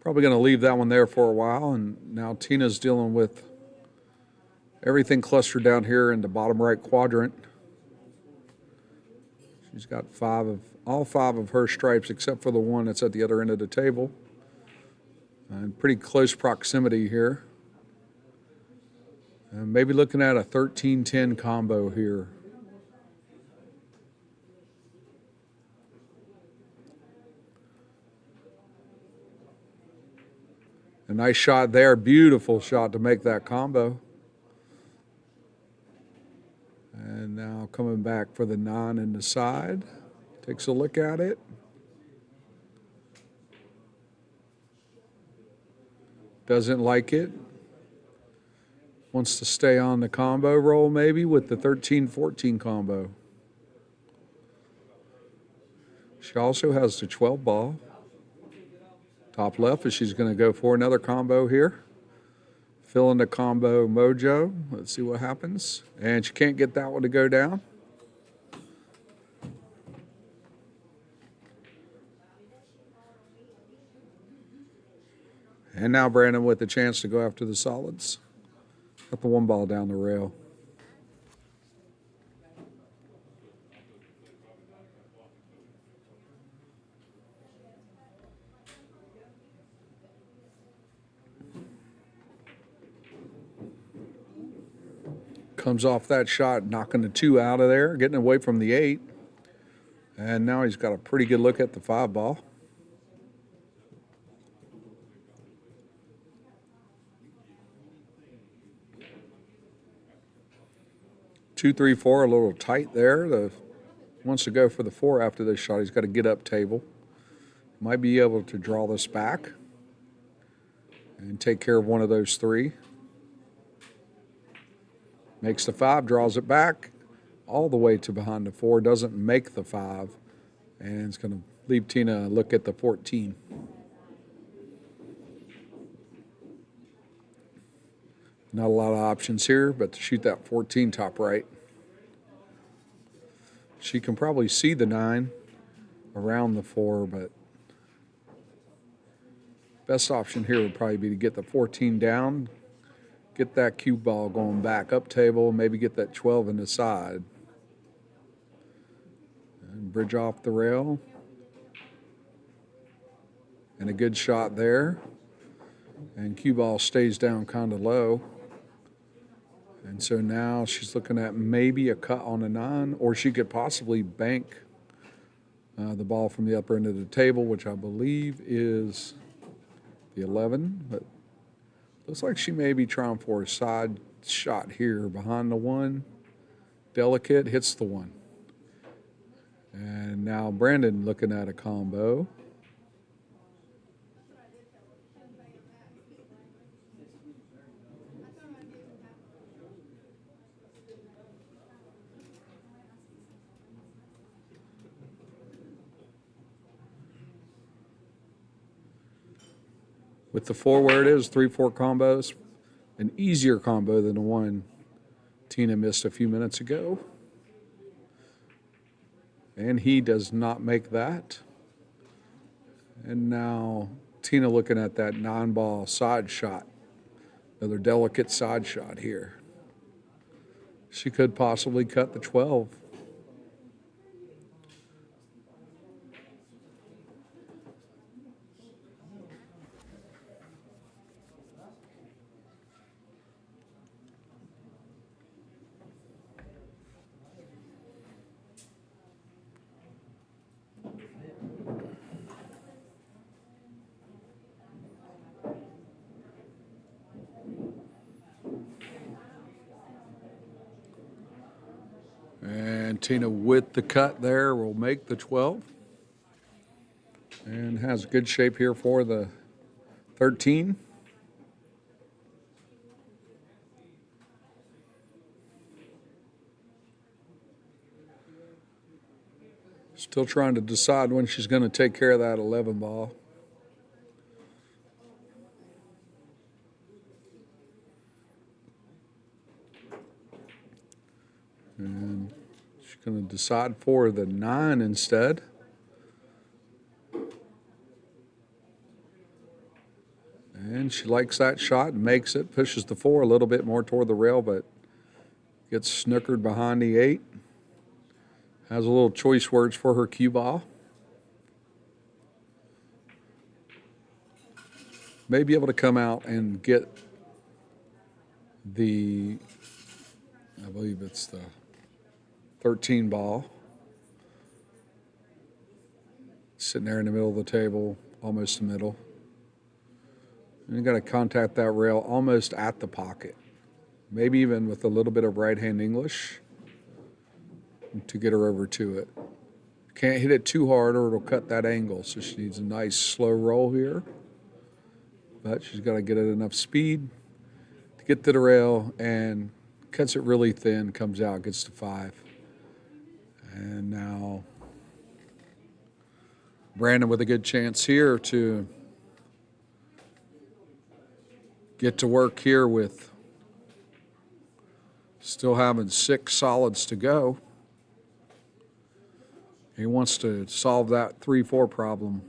probably going to leave that one there for a while. And now Tina's dealing with everything clustered down here in the bottom right quadrant. She's got all five of her stripes except for the one that's at the other end of the table. In pretty close proximity here. Maybe looking at a 13-10 combo here. A nice shot there, beautiful shot to make that combo. And now coming back for the 9 in the side. Takes a look at it. Doesn't like it. Wants to stay on the combo roll maybe with the 13-14 combo. She also has the 12 ball. Top left, is she's going to go for another combo here. Fill in the combo mojo. Let's see what happens. And she can't get that one to go down. And now Brandon with the chance to go after the solids. Got the 1 ball down the rail. Comes off that shot, knocking the 2 out of there, getting away from the 8. And now he's got a pretty good look at the 5 ball. Two, 3, 4, a little tight there. Wants to go for the 4 after this shot. He's got to get up table. Might be able to draw this back and take care of one of those 3. Makes the 5, draws it back all the way to behind the 4. Doesn't make the 5. And it's going to leave Tina a look at the 14. Not a lot of options here, but to shoot that 14 top right. She can probably see the 9 around the 4, but best option here would probably be to get the 14 down, get that cue ball going back up table, maybe get that 12 in the side. And bridge off the rail. And a good shot there. And cue ball stays down kind of low. And so now she's looking at maybe a cut on a 9, or she could possibly bank the ball from the upper end of the table, which I believe is the 11. But looks like she may be trying for a side shot here behind the 1. Delicate, hits the 1. And now Brandon looking at a combo. With the 4 where it is, 3-4 combos, an easier combo than the one Tina missed a few minutes ago. And he does not make that. And now Tina looking at that 9-ball side shot. Another delicate side shot here. She could possibly cut the 12. And Tina with the cut there will make the 12. And has good shape here for the 13. Still trying to decide when she's going to take care of that 11 ball. And she's going to decide for the 9 instead. And she likes that shot, makes it, pushes the 4 a little bit more toward the rail, but gets snookered behind the 8. Has a little choice words for her cue ball. May be able to come out and get the, I believe it's the 13 ball. Sitting there in the middle of the table, almost the middle. And you got to contact that rail almost at the pocket. Maybe even with a little bit of right-hand English to get her over to it. Can't hit it too hard or it'll cut that angle. So she needs a nice slow roll here. But she's got to get it enough speed to get to the rail and cuts it really thin, comes out, gets to 5. And now Brandon with a good chance here to get to work here with still having 6 solids to go. He wants to solve that 3-4 problem.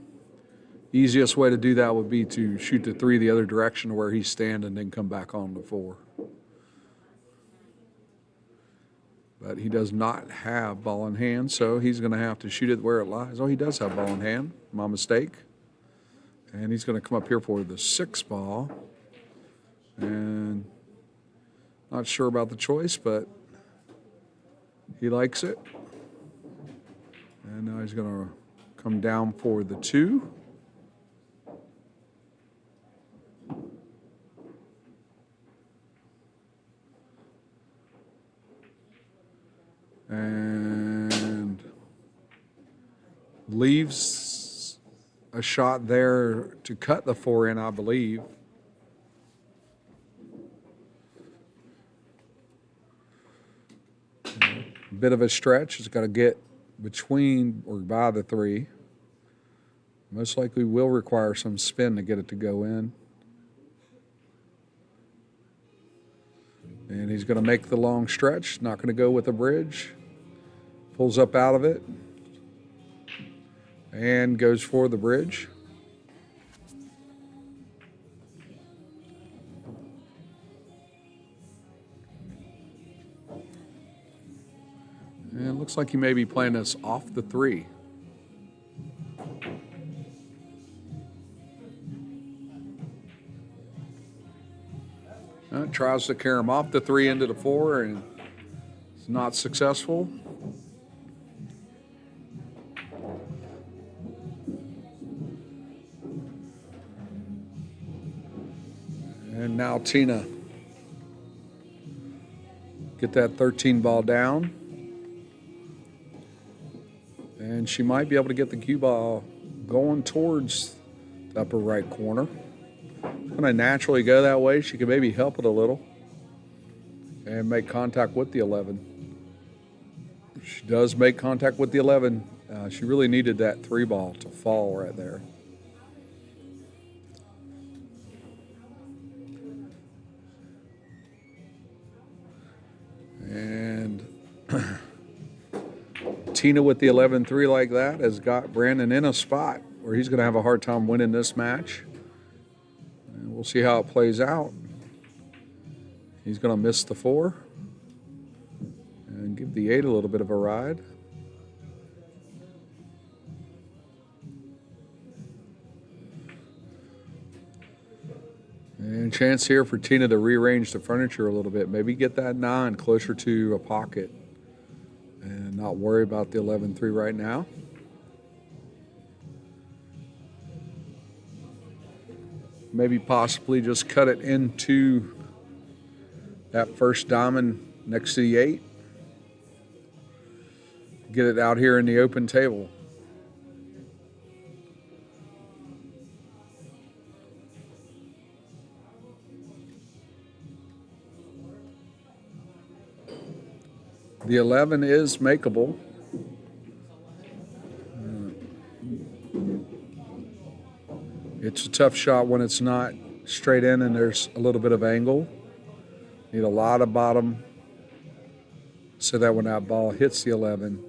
Easiest way to do that would be to shoot the 3 the other direction where he's standing and then come back on the 4. But he does not have ball in hand, so he's going to have to shoot it where it lies. Oh, he does have ball in hand. My mistake. And he's going to come up here for the 6 ball. And not sure about the choice, but he likes it. And now he's going to come down for the 2. And leaves a shot there to cut the 4 in, I believe. Bit of a stretch. It's got to get between or by the 3. Most likely will require some spin to get it to go in. And he's going to make the long stretch. Not going to go with a bridge. Pulls up out of it. And goes for the bridge. And it looks like he may be playing this off the 3. Tries to carry him off the 3 into the 4 and it's not successful. And now Tina get that 13 ball down. And she might be able to get the cue ball going towards the upper right corner. It's going to naturally go that way. She can maybe help it a little and make contact with the 11. She does make contact with the 11. She really needed that 3 ball to fall right there. And Tina with the 11-3 like that has got Brandon in a spot where he's going to have a hard time winning this match. And we'll see how it plays out. He's going to miss the 4 and give the 8 a little bit of a ride. And chance here for Tina to rearrange the furniture a little bit. Maybe get that 9 closer to a pocket and not worry about the 11-3 right now. Maybe possibly just cut it into that first diamond next to the 8. Get it out here in the open table. The 11 is makeable. It's a tough shot when it's not straight in and there's a little bit of angle. Need a lot of bottom so that when that ball hits the 11,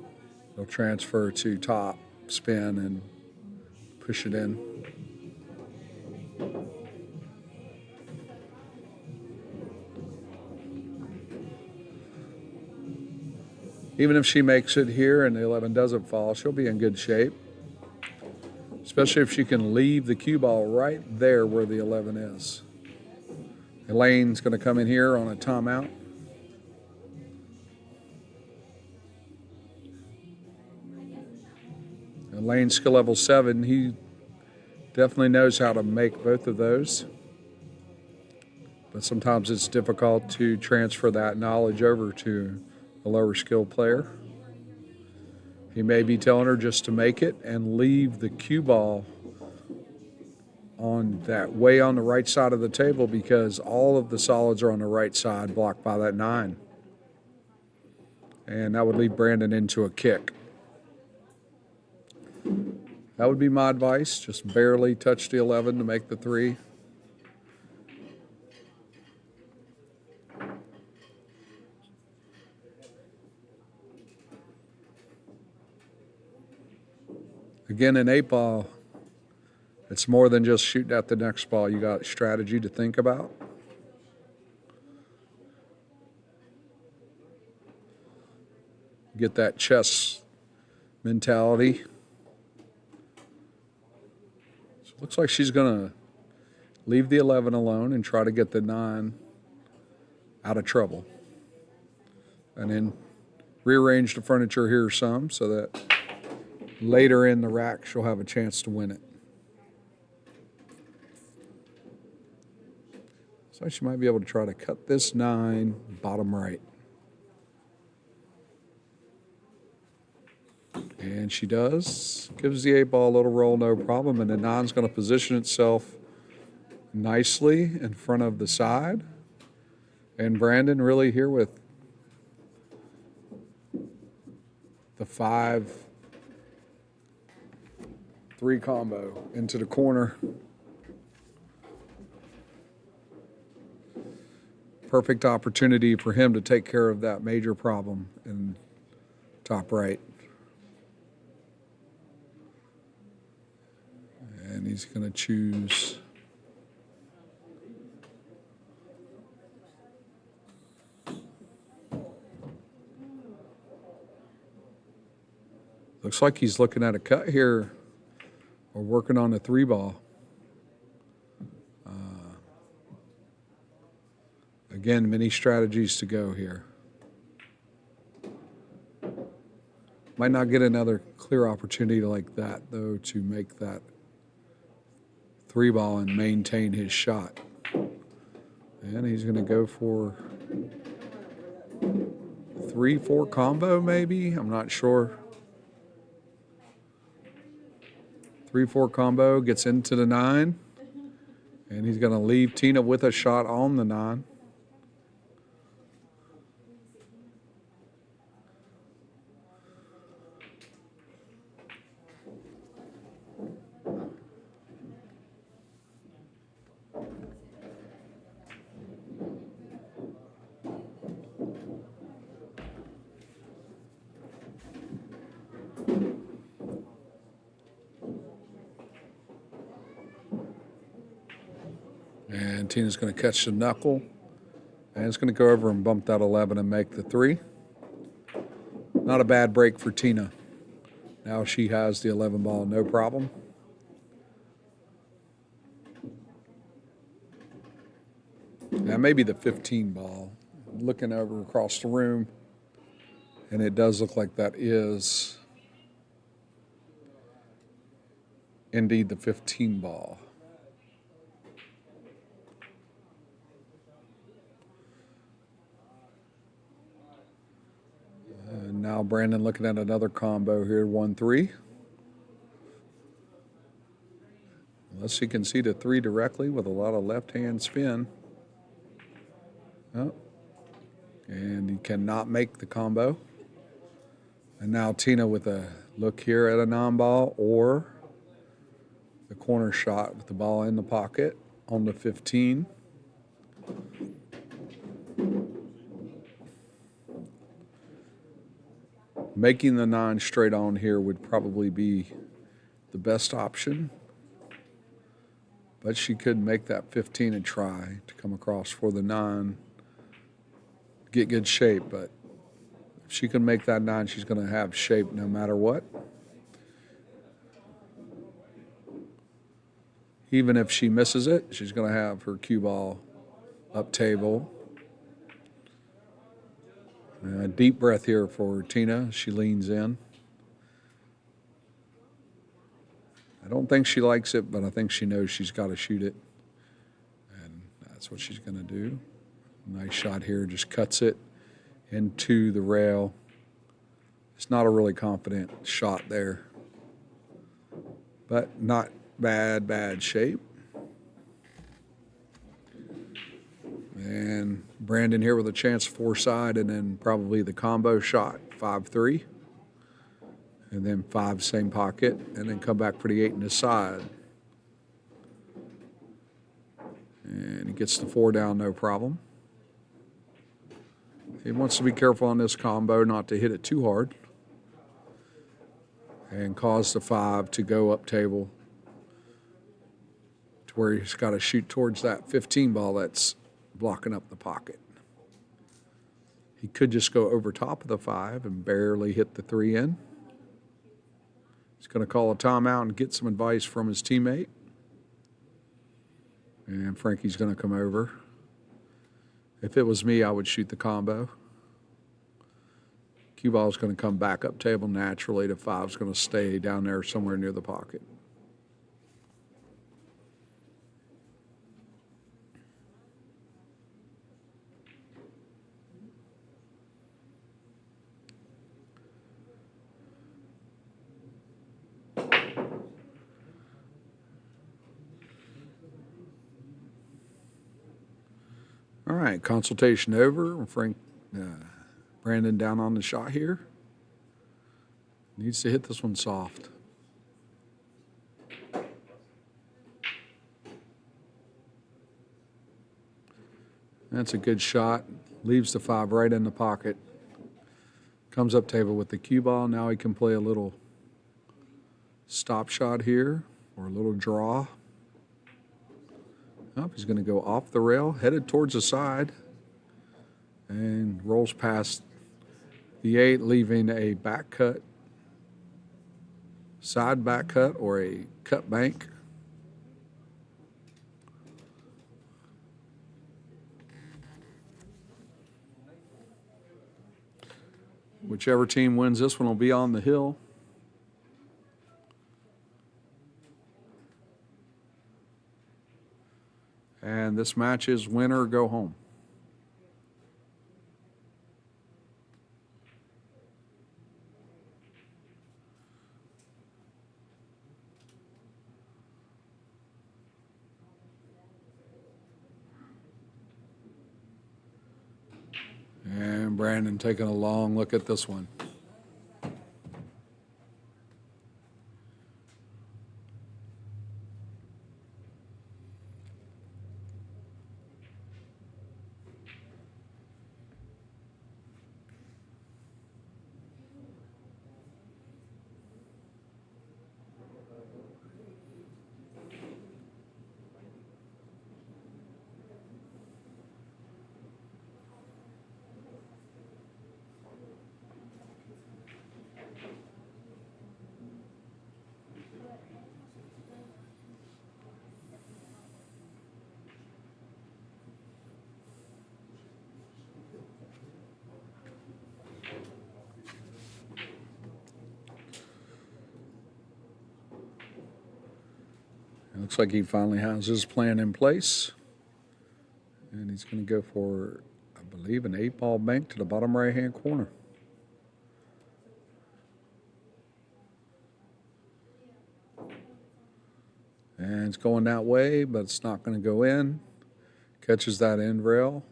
it'll transfer to top, spin, and push it in. Even if she makes it here and the 11 doesn't fall, she'll be in good shape. Especially if she can leave the cue ball right there where the 11 is. Elaine's going to come in here on a timeout. Elaine's skill level 7. He definitely knows how to make both of those. But sometimes it's difficult to transfer that knowledge over to a lower skilled player. He may be telling her just to make it and leave the cue ball on that way on the right side of the table because all of the solids are on the right side blocked by that 9. And that would lead Brandon into a kick. That would be my advice. Just barely touch the 11 to make the 3. Again, in 8 ball, it's more than just shooting at the next ball. You got strategy to think about. Get that chess mentality. So it looks like she's going to leave the 11 alone and try to get the 9 out of trouble. And then rearrange the furniture here some so that later in the rack, she'll have a chance to win it. So she might be able to try to cut this 9 bottom right. And she does. Gives the 8 ball a little roll, no problem. And the 9's going to position itself nicely in front of the side. And Brandon really here with the 5-3 combo into the corner. Perfect opportunity for him to take care of that major problem in top right. And he's going to choose looks like he's looking at a cut here or working on a 3 ball. Again, many strategies to go here. Might not get another clear opportunity like that, though, to make that 3-ball and maintain his shot. And he's going to go for 3-4 combo, maybe? I'm not sure. 3-4 combo, gets into the 9. And he's going to leave Tina with a shot on the 9. And Tina's going to catch the knuckle. And it's going to go over and bump that 11 and make the 3. Not a bad break for Tina. Now she has the 11 ball, no problem. Now maybe the 15 ball. Looking over across the room, and it does look like that is indeed the 15 ball. And now Brandon looking at another combo here, 1-3. Unless he can see the 3 directly with a lot of left-hand spin. Oh. And he cannot make the combo. And now Tina with a look here at a non-ball or the corner shot with the ball in the pocket on the 15. Making the 9 straight on here would probably be the best option. But she could make that 15 and try to come across for the 9. Get good shape, but if she can make that 9, she's going to have shape no matter what. Even if she misses it, she's going to have her cue ball up table. A deep breath here for Tina. She leans in. I don't think she likes it, but I think she knows she's got to shoot it. And that's what she's going to do. Nice shot here, just cuts it into the rail. It's not a really confident shot there, but not bad shape. And Brandon here with a chance 4-side, and then probably the combo shot, 5-3. And then 5 same pocket, and then come back pretty 8 in the side. And he gets the 4 down, no problem. He wants to be careful on this combo not to hit it too hard and cause the 5 to go up table to where he's got to shoot towards that 15 ball that's blocking up the pocket. He could just go over top of the 5 and barely hit the 3 in. He's going to call a timeout and get some advice from his teammate. And Frankie's going to come over. If it was me, I would shoot the combo. Cue ball is going to come back up table naturally. The 5 is going to stay down there somewhere near the pocket. All right, consultation over. Brandon down on the shot here. Needs to hit this one soft. That's a good shot. Leaves the 5 right in the pocket. Comes up table with the cue ball. Now he can play a little stop shot here or a little draw. Oh, he's going to go off the rail, headed towards the side, and rolls past the 8, leaving a back cut, side back cut, or a cut bank. Whichever team wins this one will be on the hill. And this match is winner go home. And Brandon taking a long look at this one. It looks like he finally has his plan in place. And he's going to go for, I believe, an 8-ball bank to the bottom right-hand corner. And it's going that way, but it's not going to go in. Catches that end rail.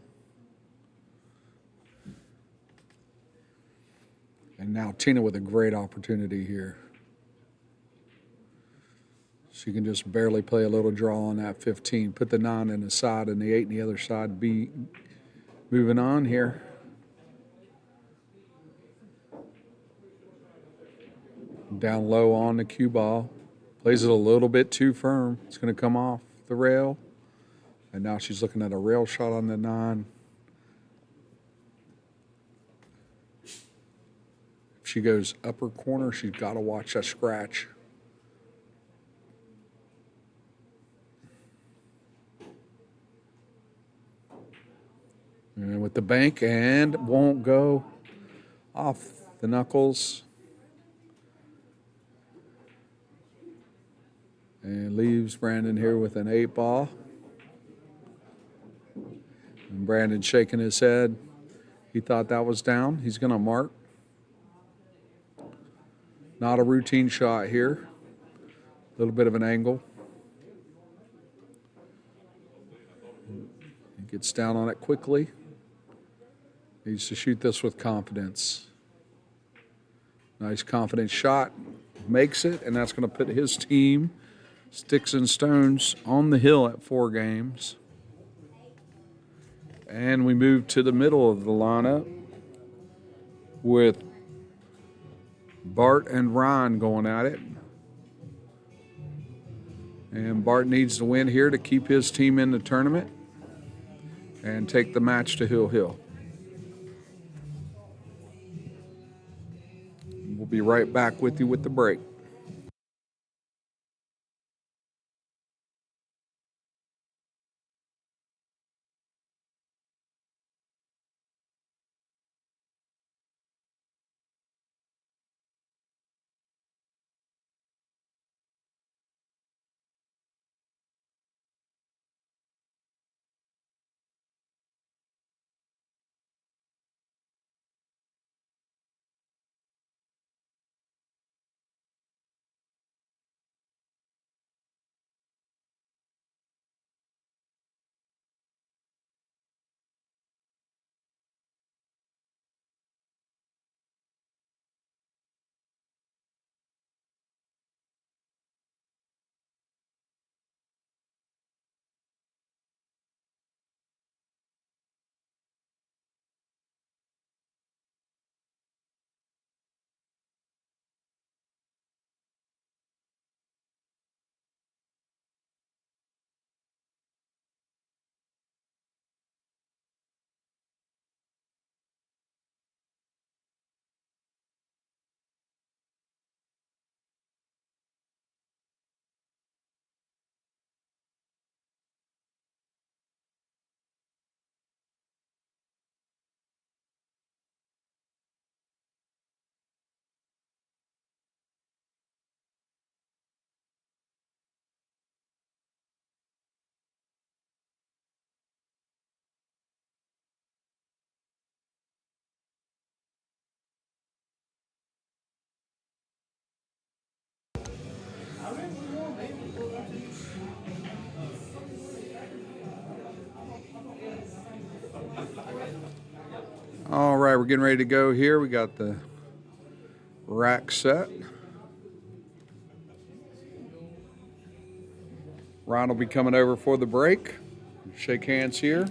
And now Tina with a great opportunity here. She can just barely play a little draw on that 15. Put the 9 in the side and the 8 in the other side. Be moving on here. Down low on the cue ball. Plays it a little bit too firm. It's going to come off the rail. And now she's looking at a rail shot on the 9. If she goes upper corner, she's got to watch that scratch. And with the bank, and won't go off the knuckles. And leaves Brandon here with an 8-ball. And Brandon shaking his head. He thought that was down. He's going to mark. Not a routine shot here. A little bit of an angle. He gets down on it quickly. Needs to shoot this with confidence. Nice confident shot. Makes it, and that's going to put his team, Sticks and Stones, on the hill at 4 games. And we move to the middle of the lineup with Bart and Ryan going at it. And Bart needs to win here to keep his team in the tournament and take the match to Hill Hill. We'll be right back with you with the break. All right, we're getting ready to go here. We got the rack set. Ron will be coming over for the break. Shake hands here.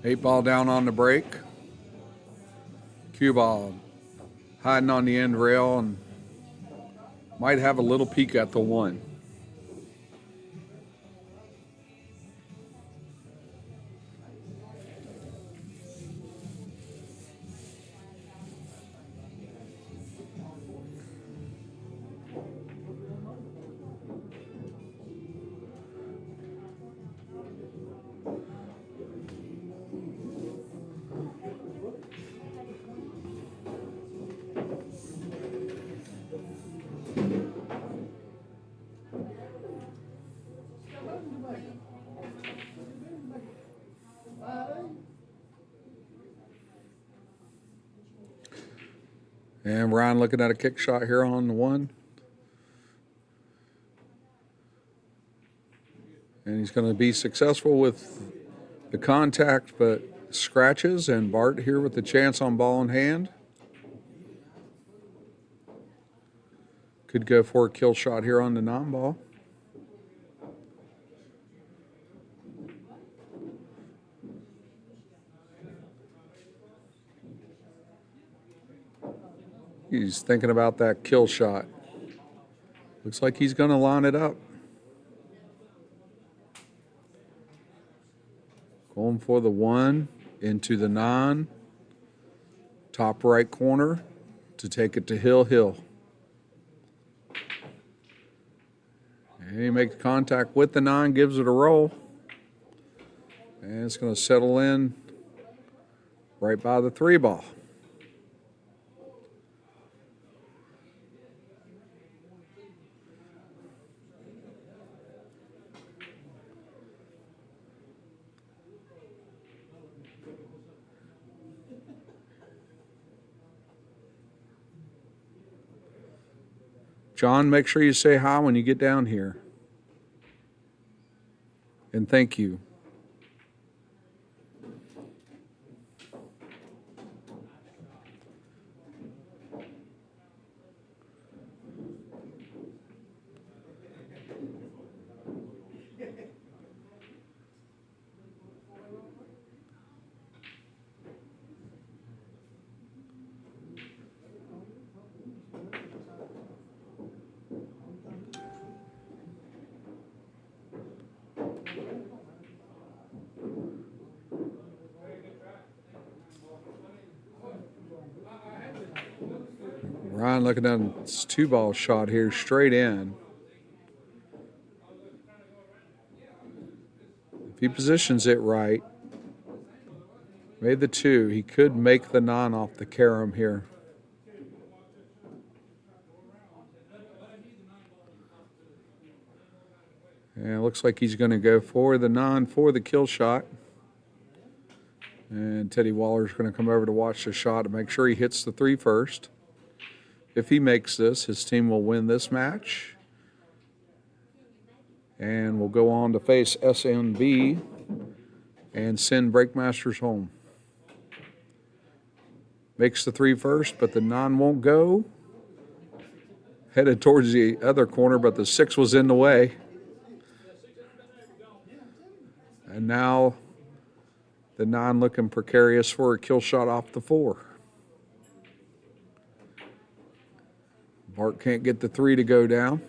Eight ball down on the break. Cue ball hiding on the end rail and might have a little peek at the one. And Ryan looking at a kick shot here on the one. And he's going to be successful with the contact, but scratches. And Bart here with the chance on ball in hand. Could go for a kill shot here on the non-ball. He's thinking about that kill shot. Looks like he's going to line it up. Going for the one into the non. Top right corner to take it to Hill. And he makes contact with the nine, gives it a roll. And it's going to settle in right by the three ball. John, make sure you say hi when you get down here. And thank you. Ryan looking at this two ball shot here straight in. If he positions it right, made the two, he could make the nine off the carom here. And it looks like he's going to go for the nine for the kill shot. And Teddy Waller's going to come over to watch the shot to make sure he hits the three first. If he makes this, his team will win this match. And we'll go on to face SNB and send Breakmasters home. Makes the three first, but the nine won't go. Headed towards the other corner, but the six was in the way. And now the nine looking precarious for a kill shot off the four. Bart can't get the three to go down.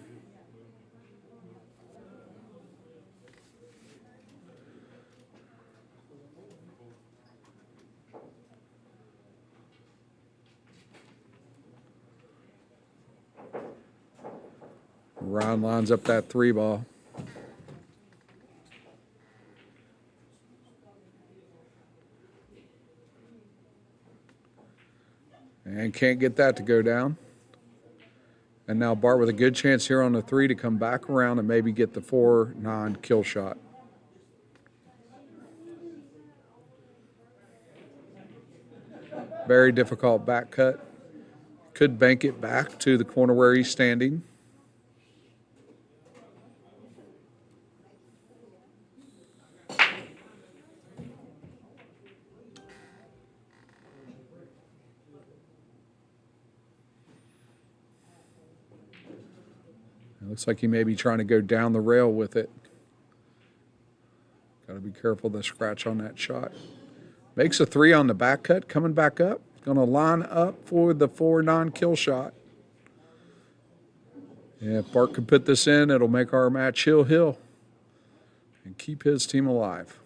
Ron lines up that three ball. And can't get that to go down. And now Bart with a good chance here on the 3 to come back around and maybe get the 4-9 kill shot. Very difficult back cut. Could bank it back to the corner where he's standing. It looks like he may be trying to go down the rail with it. Got to be careful of the scratch on that shot. Makes a 3 on the back cut, coming back up. Going to line up for the 4-9 kill shot. Yeah, if Bart can put this in, it'll make our match hill and keep his team alive.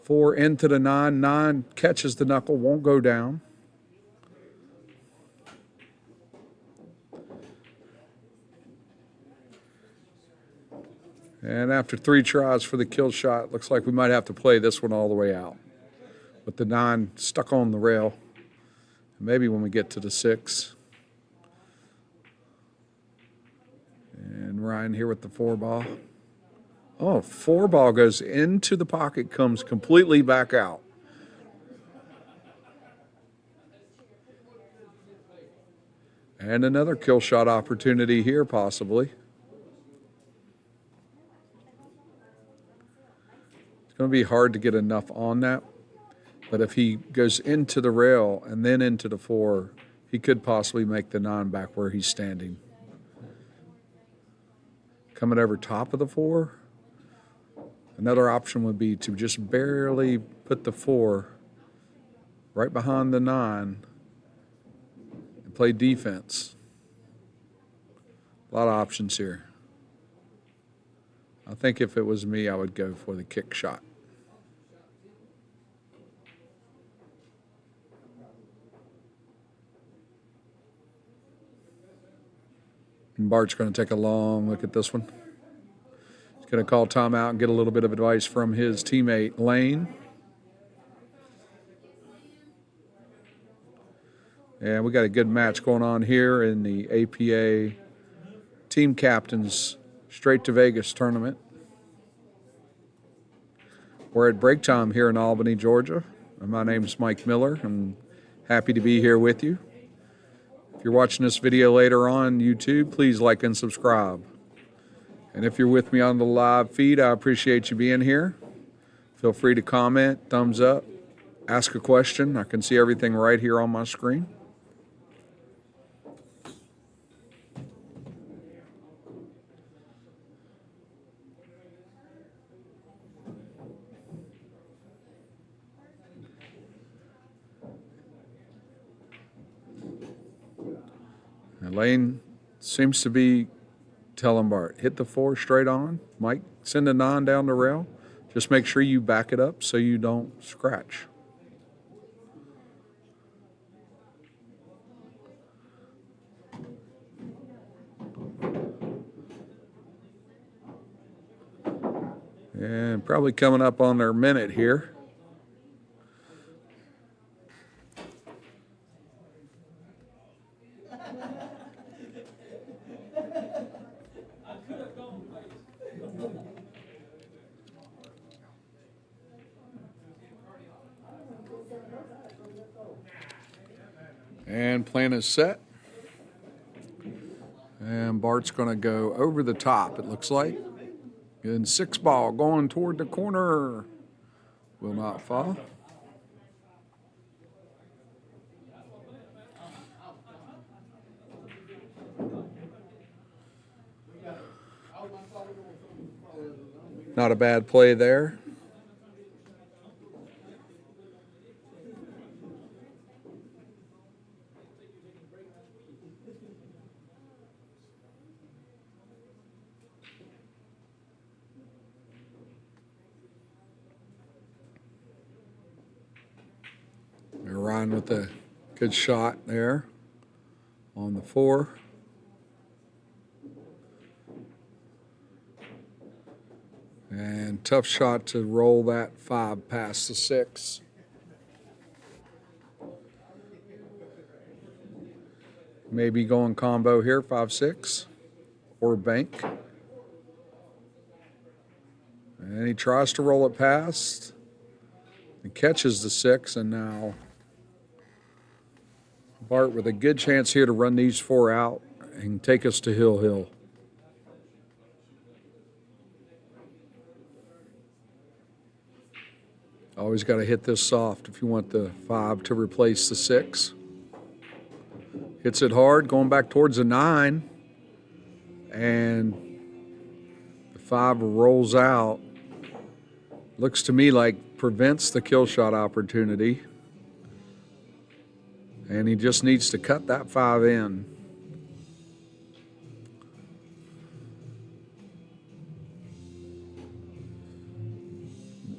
4 into the 9. 9 catches the knuckle, won't go down. And after 3 tries for the kill shot, looks like we might have to play this one all the way out. With the 9 stuck on the rail. Maybe when we get to the 6. And Ryan here with the 4 ball. Oh, 4 ball goes into the pocket, comes completely back out. And another kill shot opportunity here, possibly. It's going to be hard to get enough on that. But if he goes into the rail and then into the 4, he could possibly make the 9 back where he's standing. Coming over top of the 4. Another option would be to just barely put the 4 right behind the 9 and play defense. A lot of options here. I think if it was me, I would go for the kick shot. And Bart's going to take a long look at this one. He's going to call timeout and get a little bit of advice from his teammate, Lane. And we got a good match going on here in the APA Team Captains Straight to Vegas tournament. We're at break time here in Albany, Georgia. And my name is Mike Miller. I'm happy to be here with you. If you're watching this video later on YouTube, please like and subscribe. And if you're with me on the live feed, I appreciate you being here. Feel free to comment, thumbs up, ask a question. I can see everything right here on my screen. And Lane seems to be telling Bart, hit the 4 straight on. Mike, send a 9 down the rail. Just make sure you back it up so you don't scratch. And probably coming up on their minute here. And plan is set. And Bart's going to go over the top, it looks like. And 6 ball going toward the corner. Will not fall. Not a bad play there. Ryan with a good shot there on the 4. And tough shot to roll that 5 past the 6. Maybe going combo here, 5-6, or bank. And he tries to roll it past. And catches the 6, and now Bart with a good chance here to run these 4 out and take us to Hill Hill. Always got to hit this soft if you want the 5 to replace the 6. Hits it hard, going back towards the 9. And the 5 rolls out. Looks to me like prevents the kill shot opportunity. And he just needs to cut that 5 in.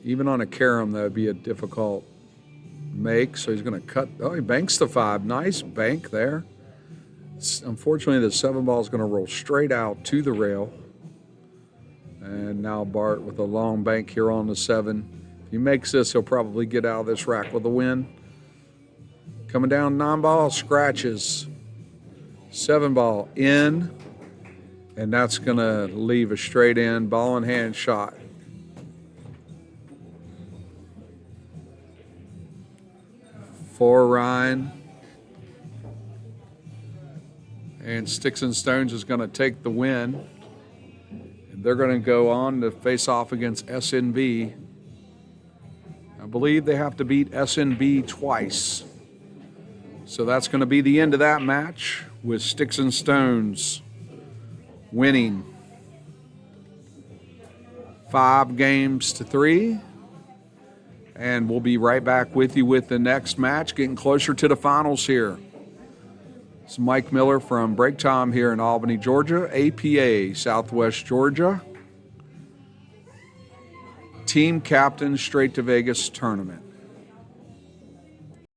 Even on a carom, that would be a difficult make. So he's going to cut. Oh, he banks the 5. Nice bank there. Unfortunately, the 7 ball is going to roll straight out to the rail. And now Bart with a long bank here on the 7. If he makes this, he'll probably get out of this rack with a win. Coming down 9 ball, scratches. 7 ball in. And that's going to leave a straight in, ball in hand shot. For Ryan. And Sticks and Stones is going to take the win. And they're going to go on to face off against SNB. I believe they have to beat SNB twice. So that's going to be the end of that match with Sticks and Stones winning 5-3. And we'll be right back with you with the next match, getting closer to the finals here. It's Mike Miller from Break Time here in Albany, Georgia, APA, Southwest Georgia. Team Captain Straight to Vegas tournament.